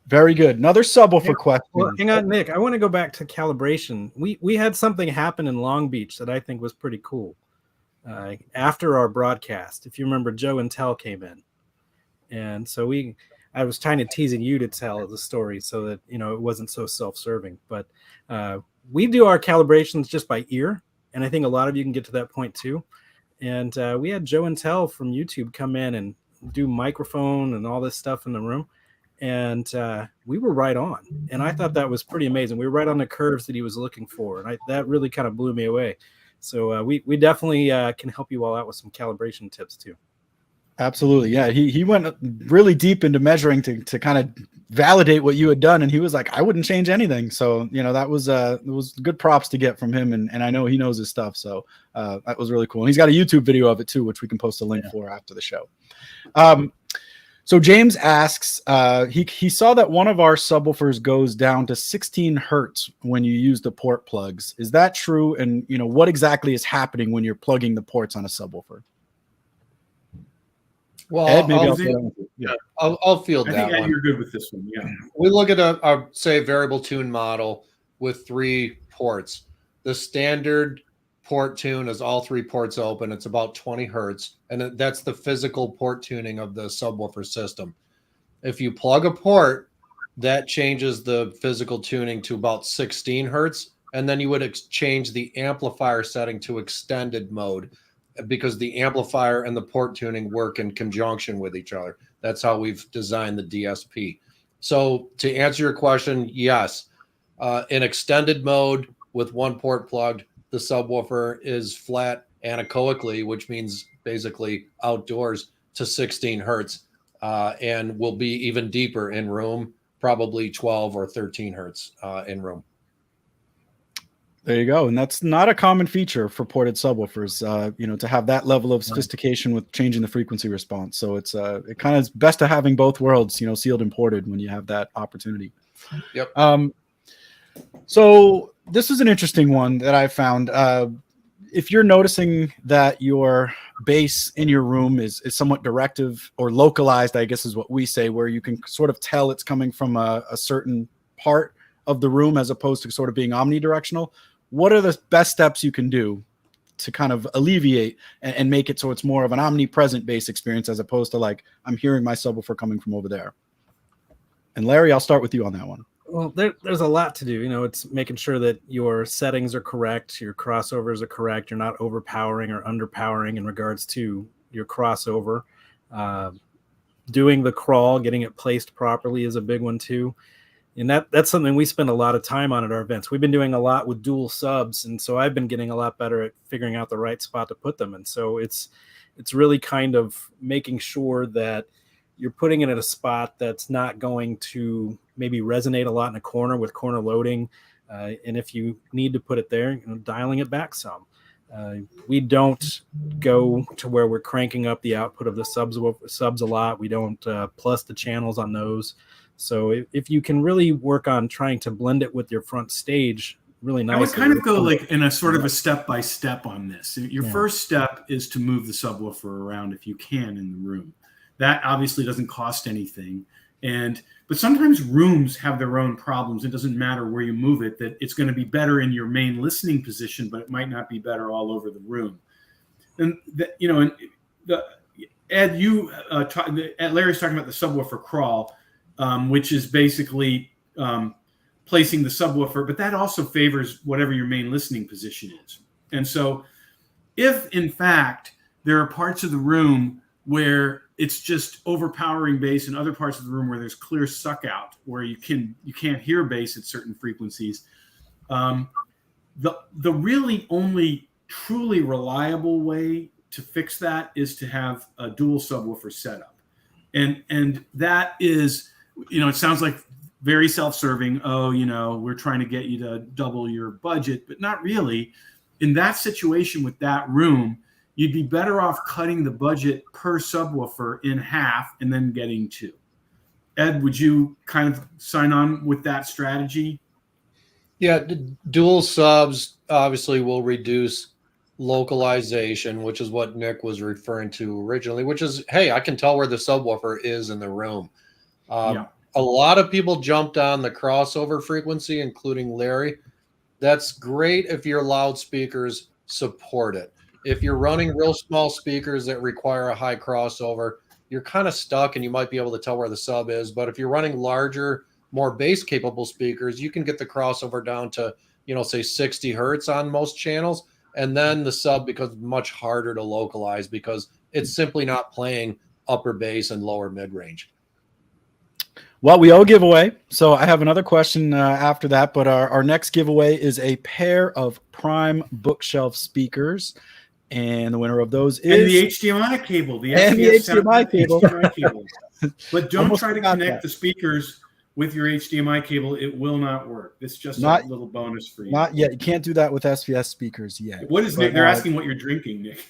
Very good. Another subwoofer question. Well, hang on, Nick. I want to go back to calibration. We had something happen in Long Beach that I think was pretty cool. After our broadcast, if you remember, Joe and Tell came in, and so I was kind of teasing you to tell the story so that it wasn't so self-serving. But we do our calibrations just by ear, and I think a lot of you can get to that point too. And we had Joe and Tell from YouTube come in and do microphone and all this stuff in the room, and we were right on. And I thought that was pretty amazing. We were right on the curves that he was looking for, and that really kind of blew me away. So we definitely can help you all out with some calibration tips too. Absolutely. Yeah. He went really deep into measuring to kind of validate what you had done. And he was like, I wouldn't change anything. So, that was good props to get from him. And I know he knows his stuff. So that was really cool. And he's got a YouTube video of it too, which we can post a link for after the show. So James asks, he saw that one of our subwoofers goes down to 16 hertz when you use the port plugs. Is that true? And, what exactly is happening when you're plugging the ports on a subwoofer? Well, Ed, I'll field that one. You're good with this one. Yeah. We look at a say variable tune model with 3 ports. The standard port tune is all 3 ports open. It's about 20 hertz, and that's the physical port tuning of the subwoofer system. If you plug a port, that changes the physical tuning to about 16 hertz, and then you would change the amplifier setting to extended mode, because the amplifier and the port tuning work in conjunction with each other. That's how we've designed the DSP. So to answer your question, yes, in extended mode with 1 port plugged, the subwoofer is flat anechoically, which means basically outdoors, to 16 hertz, and will be even deeper in room, probably 12 or 13 hertz in room. There you go. And that's not a common feature for ported subwoofers, to have that level of sophistication with changing the frequency response. So it kind of is best to having both worlds, sealed and ported when you have that opportunity. Yep. So this is an interesting one that I found. if you're noticing that your bass in your room is somewhat directive or localized, I guess is what we say, where you can sort of tell it's coming from a certain part of the room as opposed to sort of being omnidirectional, what are the best steps you can do to kind of alleviate and make it so it's more of an omnipresent bass experience as opposed to like, I'm hearing my subwoofer coming from over there? And Larry, I'll start with you on that one. Well, there's a lot to do. You know, it's making sure that your settings are correct, your crossovers are correct, you're not overpowering or underpowering in regards to your crossover. Doing the crawl, getting it placed properly is a big one too. And that's something we spend a lot of time on at our events. We've been doing a lot with dual subs, and so I've been getting a lot better at figuring out the right spot to put them. And so it's really kind of making sure that you're putting it at a spot that's not going to maybe resonate a lot in a corner with corner loading. And if you need to put it there, you know, dialing it back some. We don't go to where we're cranking up the output of the subs a lot. We don't plus the channels on those. So if you can really work on trying to blend it with your front stage really nicely. I would kind of go like in a sort of a step-by-step on this. Your first step is to move the subwoofer around if you can in the room. That obviously doesn't cost anything. But sometimes rooms have their own problems. It doesn't matter where you move it, that it's going to be better in your main listening position, but it might not be better all over the room. And Ed, Larry's talking about the subwoofer crawl, which is basically placing the subwoofer, but that also favors whatever your main listening position is. And so if in fact there are parts of the room where it's just overpowering bass and other parts of the room where there's clear suck out, where you can't hear bass at certain frequencies, the really only truly reliable way to fix that is to have a dual subwoofer setup. And that is, you know, it sounds like very self-serving. Oh, you know, we're trying to get you to double your budget, but not really. In that situation with that room, you'd be better off cutting the budget per subwoofer in half and then getting two. Ed, would you kind of sign on with that strategy? Yeah, dual subs obviously will reduce localization, which is what Nick was referring to originally, which is, hey, I can tell where the subwoofer is in the room. A lot of people jumped on the crossover frequency, including Larry. That's great if your loudspeakers support it. If you're running real small speakers that require a high crossover, you're kind of stuck and you might be able to tell where the sub is. But if you're running larger, more bass capable speakers, you can get the crossover down to, you know, say 60 hertz on most channels. And then the sub becomes much harder to localize because it's simply not playing upper bass and lower mid range. Well, we owe a giveaway, so I have another question after that, but our next giveaway is a pair of Prime bookshelf speakers, and the winner of those is... And the HDMI cable. The HDMI cable. But don't try to connect the speakers with your HDMI cable. It will not work. It's just a little bonus for you. Not yet. You can't do that with SVS speakers yet. What is Nick? They're asking what you're drinking, Nick.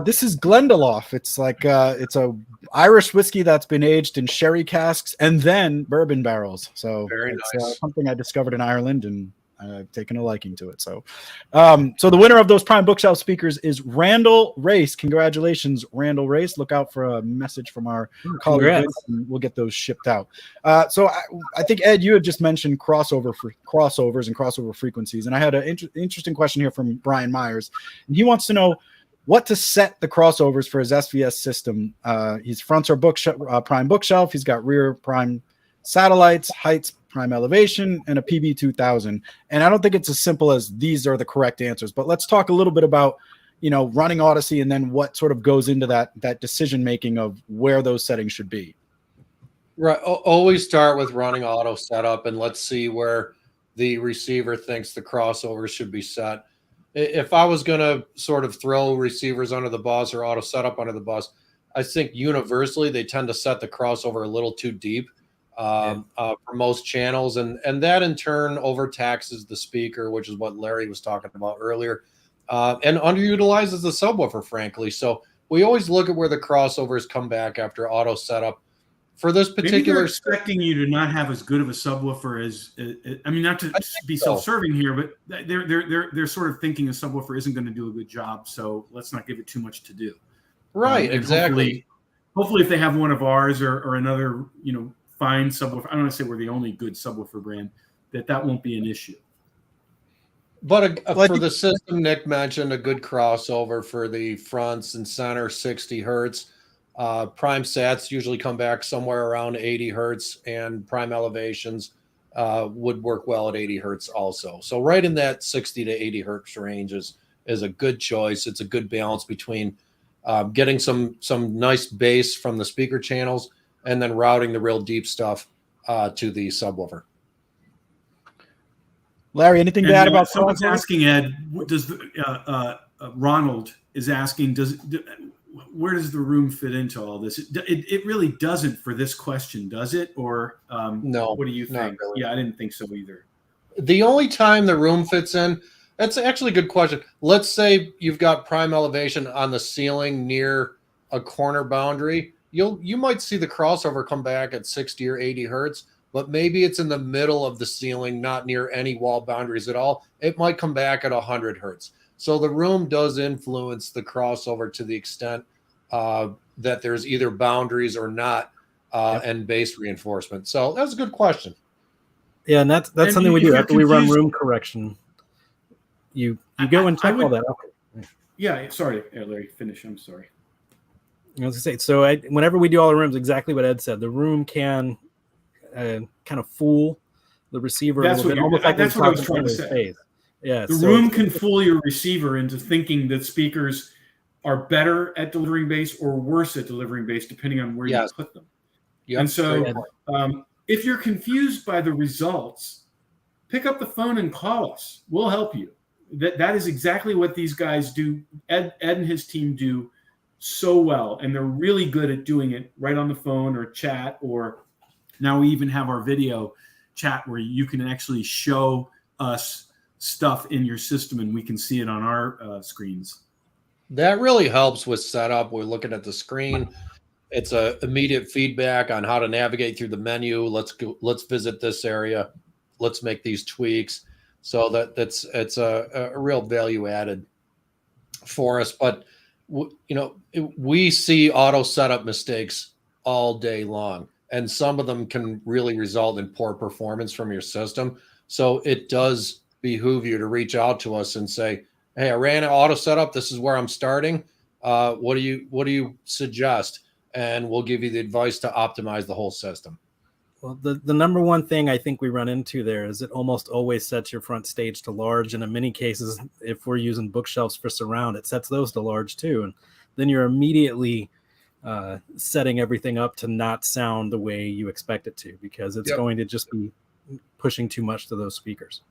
This is Glendalough. It's like it's a Irish whiskey that's been aged in sherry casks and then bourbon barrels. So very nice. Something I discovered in Ireland, and I've taken a liking to it. So so the winner of those Prime bookshelf speakers is Randall Race. Congratulations, Randall Race. Look out for a message from our colleague, and we'll get those shipped out. So I think, Ed, you had just mentioned crossovers and crossover frequencies, and I had an interesting question here from Brian Myers, and he wants to know what to set the crossovers for his SVS system. His fronts are Prime bookshelf. He's got rear Prime satellites, heights Prime elevation, and a PB2000. And I don't think it's as simple as these are the correct answers, but let's talk a little bit about, you know, running Odyssey and then what sort of goes into that decision making of where those settings should be. Right. Always start with running auto setup, and let's see where the receiver thinks the crossovers should be set. If I was going to sort of throw receivers under the bus or auto setup under the bus, I think universally they tend to set the crossover a little too deep for most channels, and that in turn overtaxes the speaker, which is what Larry was talking about earlier, and underutilizes the subwoofer, frankly. So we always look at where the crossovers come back after auto setup. for this particular, maybe they're expecting you to not have as good of a subwoofer as. I mean, not to be self-serving here, but they're sort of thinking a subwoofer isn't going to do a good job, so let's not give it too much to do. Right, exactly. Hopefully, if they have one of ours or another, fine subwoofer, I don't want to say we're the only good subwoofer brand, that won't be an issue. But for the system, Nick mentioned a good crossover for the fronts and center, 60 hertz. Prime sats usually come back somewhere around 80 hertz, and prime elevations would work well at 80 hertz also. So right in that 60 to 80 hertz range is a good choice. It's a good balance between getting some nice bass from the speaker channels and then routing the real deep stuff to the subwoofer. Larry, anything bad about someone's asking, Ed? What does Ronald is asking? Where does the room fit into all this? It really doesn't for this question, does it? Or no? What do you think? Really. Yeah, I didn't think so either. The only time the room fits in, that's actually a good question. Let's say you've got prime elevation on the ceiling near a corner boundary. You might see the crossover come back at 60 or 80 hertz. But maybe it's in the middle of the ceiling, not near any wall boundaries at all. It might come back at 100 hertz. So the room does influence the crossover to the extent that there's either boundaries or not, and bass reinforcement. So that's a good question. Yeah, and that's something we do after we run room correction. You go and check all that out. Yeah, sorry, Larry, finish. I'm sorry. I was going to say, so whenever we do all the rooms, exactly what Ed said, the room can kind of fool the receiver a little bit, almost like that's what I was trying to say. Yeah, the room can fool your receiver into thinking that speakers are better at delivering bass or worse at delivering bass, depending on where you put them. Yep. And so, if you're confused by the results, pick up the phone and call us. We'll help you. That is exactly what these guys do. Ed and his team do so well, and they're really good at doing it right on the phone or chat, or now we even have our video chat where you can actually show us stuff in your system and we can see it on our screens. That really helps with setup. We're looking at the screen. It's a immediate feedback on how to navigate through the menu. Let's visit this area. Let's make these tweaks. So it's a real value added for us. But we see auto setup mistakes all day long, and some of them can really result in poor performance from your system. So it does behoove you to reach out to us and say, hey, I ran an auto setup. This is where I'm starting. What do you suggest? And we'll give you the advice to optimize the whole system. Well, the number one thing I think we run into there is it almost always sets your front stage to large. And in many cases, if we're using bookshelves for surround, it sets those to large too. And then you're immediately setting everything up to not sound the way you expect it to, because it's going to just be pushing too much to those speakers.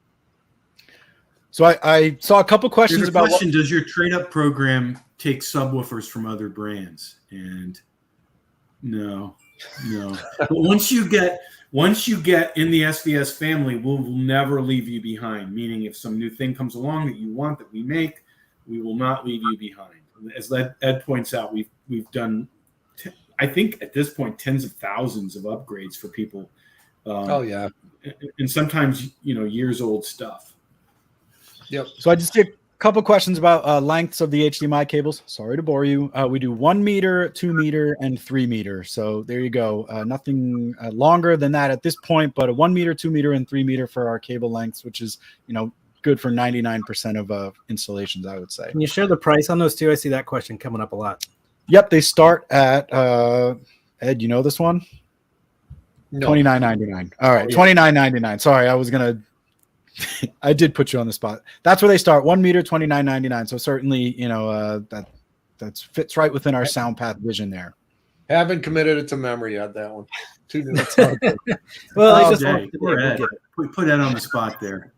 So I saw a couple questions about does your trade-up program take subwoofers from other brands? And no. But once you get in the SVS family, we'll never leave you behind. Meaning, if some new thing comes along that you want that we make, we will not leave you behind. As Ed points out, we've done, I think at this point, tens of thousands of upgrades for people. And sometimes years old stuff. Yep. So I just did a couple questions about lengths of the HDMI cables. Sorry to bore you. We do 1 meter, 2 meter, and 3 meter. So there you go. Nothing longer than that at this point, but a 1 meter, 2 meter, and 3 meter for our cable lengths, which is good for 99% of installations, I would say. Can you share the price on those too? I see that question coming up a lot. Yep, they start at Ed. You know this one? No. $29.99. All right, $29.99. Sorry, I was gonna. I did put you on the spot. That's where they start. 1 meter, $29.99. So certainly, that fits right within our SoundPath vision there. Haven't committed it to memory yet. That one. 2 minutes. Well, put Ed on the spot there.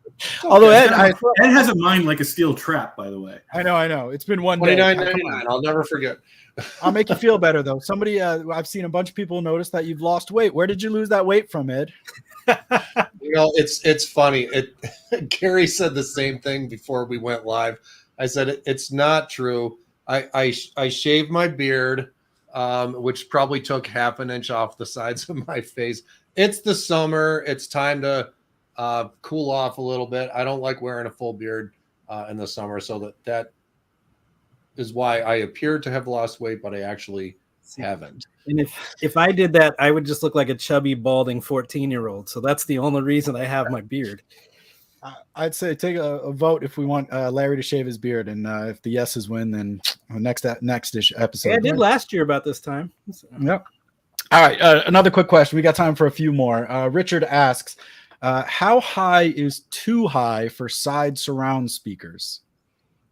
Although Ed has a mind like a steel trap, by the way. I know. It's been one day. $29.99. I'll never forget. I'll make you feel better though. Somebody, I've seen a bunch of people notice that you've lost weight. Where did you lose that weight from, Ed? It's funny. Gary said the same thing before we went live. I said it's not true. I shaved my beard. which probably took half an inch off the sides of my face. It's the summer. It's time to cool off a little bit. I don't like wearing a full beard in the summer, so that is why I appear to have lost weight, but I actually haven't. And if I did that, I would just look like a chubby, balding 14-year-old. So that's the only reason I have my beard. I'd say take a vote if we want Larry to shave his beard, and if the yeses win, then next episode. Yeah, I did last year about this time. So. Yep. All right, another quick question. We got time for a few more. Richard asks, how high is too high for side surround speakers?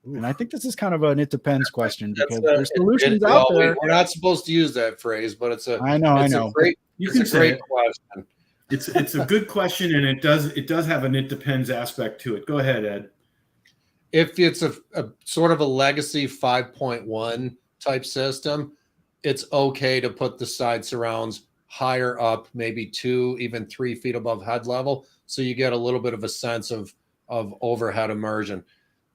And I think this is kind of an it depends question because there's solutions out there. We're not supposed to use that phrase, but it's a I know. It's a great question. It's a good question, and it does have an it depends aspect to it. Go ahead, Ed. If it's a sort of a legacy 5.1 type system, it's okay to put the side surrounds higher up, maybe 2, even 3 feet above head level, so you get a little bit of a sense of overhead immersion.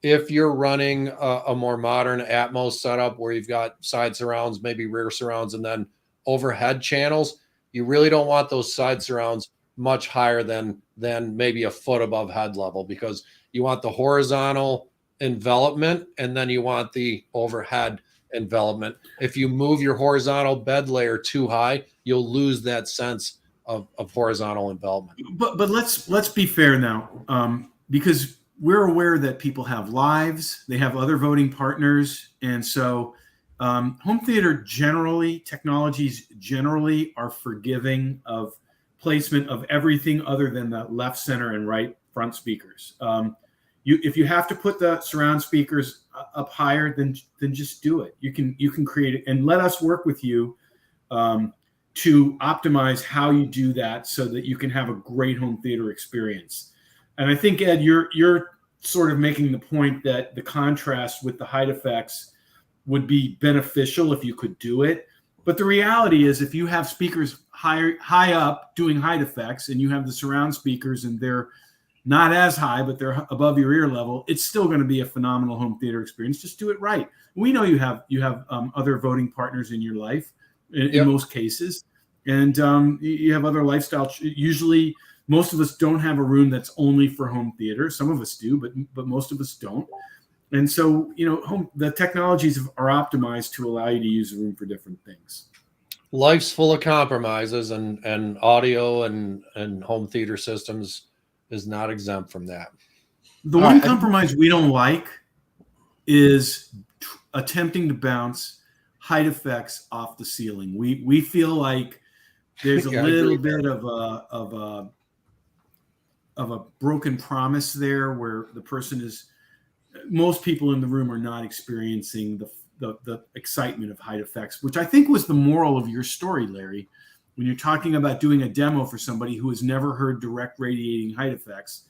If you're running a more modern Atmos setup where you've got side surrounds, maybe rear surrounds, and then overhead channels, you really don't want those side surrounds much higher than maybe a foot above head level, because you want the horizontal envelopment and then you want the overhead envelopment. If you move your horizontal bed layer too high, you'll lose that sense of horizontal envelopment. But let's be fair now, because we're aware that people have lives, they have other voting partners, and so home theater technologies generally are forgiving of placement of everything other than the left, center, and right front speakers. If you have to put the surround speakers up higher, then just do it. You can create it, and let us work with you to optimize how you do that so that you can have a great home theater experience. And I think, Ed, you're sort of making the point that the contrast with the height effects would be beneficial if you could do it. But the reality is, if you have speakers high up doing height effects, and you have the surround speakers and they're not as high, but they're above your ear level, it's still going to be a phenomenal home theater experience. Just do it right. We know you have other voting partners in your life in most cases, and you have other lifestyle. Usually, most of us don't have a room that's only for home theater. Some of us do, but most of us don't. And so, the technologies are optimized to allow you to use the room for different things. Life's full of compromises, and audio and home theater systems is not exempt from that. The one compromise we don't like is attempting to bounce height effects off the ceiling. We feel like there's a little bit of a broken promise there, where the person is. Most people in the room are not experiencing the excitement of height effects, which I think was the moral of your story, Larry, when you're talking about doing a demo for somebody who has never heard direct radiating height effects,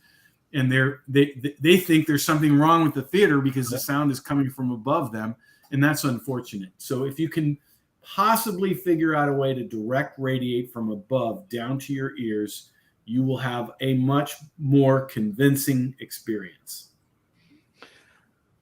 and they think there's something wrong with the theater because the sound is coming from above them, and that's unfortunate. So if you can possibly figure out a way to direct radiate from above down to your ears, you will have a much more convincing experience.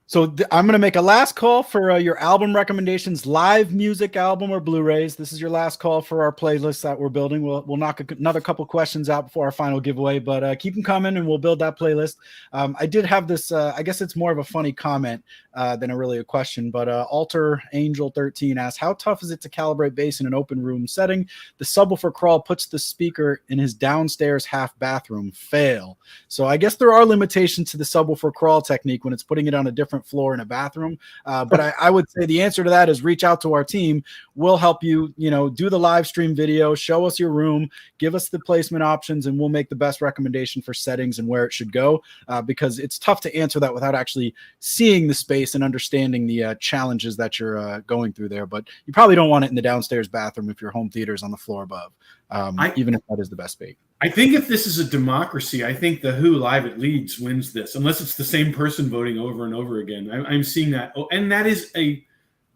So I'm going to make a last call for your album recommendations, live music album or Blu-rays. This is your last call for our playlist that we're building. We'll knock another couple questions out before our final giveaway, but keep them coming and we'll build that playlist. I did have this, I guess it's more of a funny comment than really a question, but Alter Angel 13 asks, how tough is it to calibrate bass in an open room setting? The Subwoofer Crawl puts the speaker in his downstairs half bathroom. Fail. So I guess there are limitations to the Subwoofer Crawl technique when it's putting it on a different floor in a bathroom. But I would say the answer to that is reach out to our team. We'll help you, do the live stream video, show us your room, give us the placement options, and we'll make the best recommendation for settings and where it should go, because it's tough to answer that without actually seeing the space and understanding the challenges that you're going through there. But you probably don't want it in the downstairs bathroom if your home theater is on the floor above, even if that is the best bait. I think if this is a democracy, I think the Who Live at Leeds wins this, unless it's the same person voting over and over again. I'm seeing that. Oh, and that is a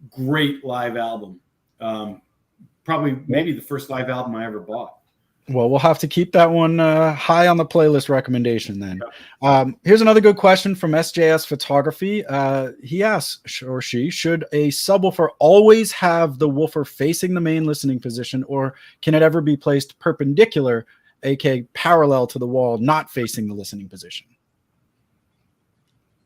great live album. Maybe the first live album I ever bought. Well, we'll have to keep that one high on the playlist recommendation then. Here's another good question from SJS Photography. He asks, or she, should a subwoofer always have the woofer facing the main listening position, or can it ever be placed perpendicular, aka parallel to the wall, not facing the listening position?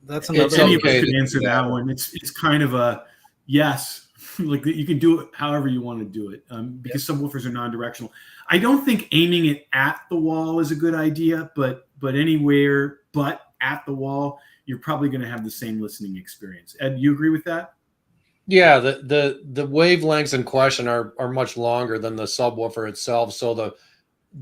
That's another. Any of us could answer that one. It's kind of a yes. Like you can do it however you want to do it, because subwoofers are non-directional. I don't think aiming it at the wall is a good idea, but anywhere but at the wall, you're probably going to have the same listening experience. Ed, you agree with that? Yeah, the wavelengths in question are much longer than the subwoofer itself, so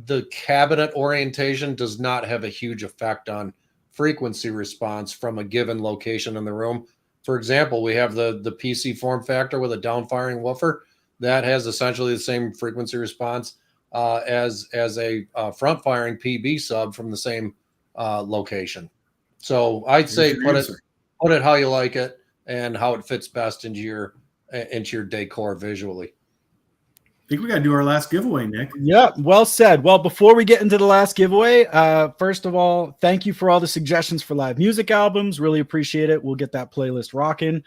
the cabinet orientation does not have a huge effect on frequency response from a given location in the room. For example, we have the PC form factor with a downfiring woofer that has essentially the same frequency response as a front firing PB sub from the same location. So I'd say put it how you like it and how it fits best into your decor visually. I think we got to do our last giveaway, Nick. Yeah, well said. Well, before we get into the last giveaway, first of all, thank you for all the suggestions for live music albums. Really appreciate it. We'll get that playlist rocking.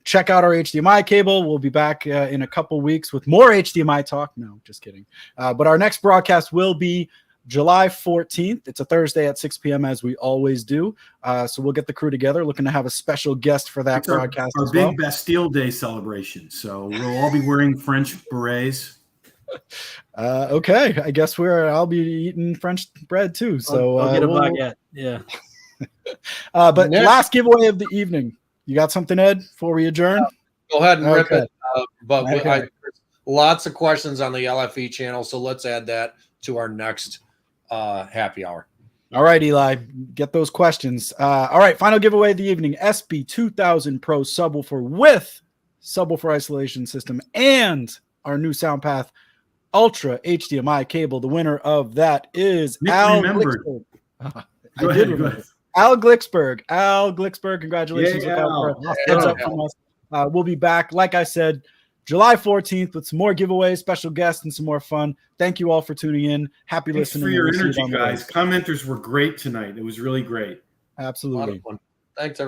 Check out our HDMI cable. We'll be back in a couple weeks with more HDMI talk. No, just kidding. But our next broadcast will be July 14th. It's a Thursday at 6 p.m. as we always do. So we'll get the crew together, looking to have a special guest for that broadcast. Our big Bastille Day celebration. So we'll all be wearing French berets. Okay, I guess I'll be eating French bread too. So I'll get a baguette. Yeah. But last giveaway of the evening. You got something, Ed, before we adjourn? Go ahead and rip it. But lots of questions on the LFE channel, so let's add that to our next happy hour. All right, Eli, get those questions. All right, final giveaway of the evening: SB 2000 Pro subwoofer with subwoofer isolation system and our new SoundPath Ultra HDMI cable. The winner of that is Al Glicksberg. I did remember. Al Glicksberg. Al Glicksberg, congratulations. Heads up from us. We'll be back, like I said, July 14th with some more giveaways, special guests, and some more fun. Thank you all for tuning in. Happy listening. Thanks for your energy, guys. Commenters were great tonight. It was really great. Absolutely. Thanks, everyone.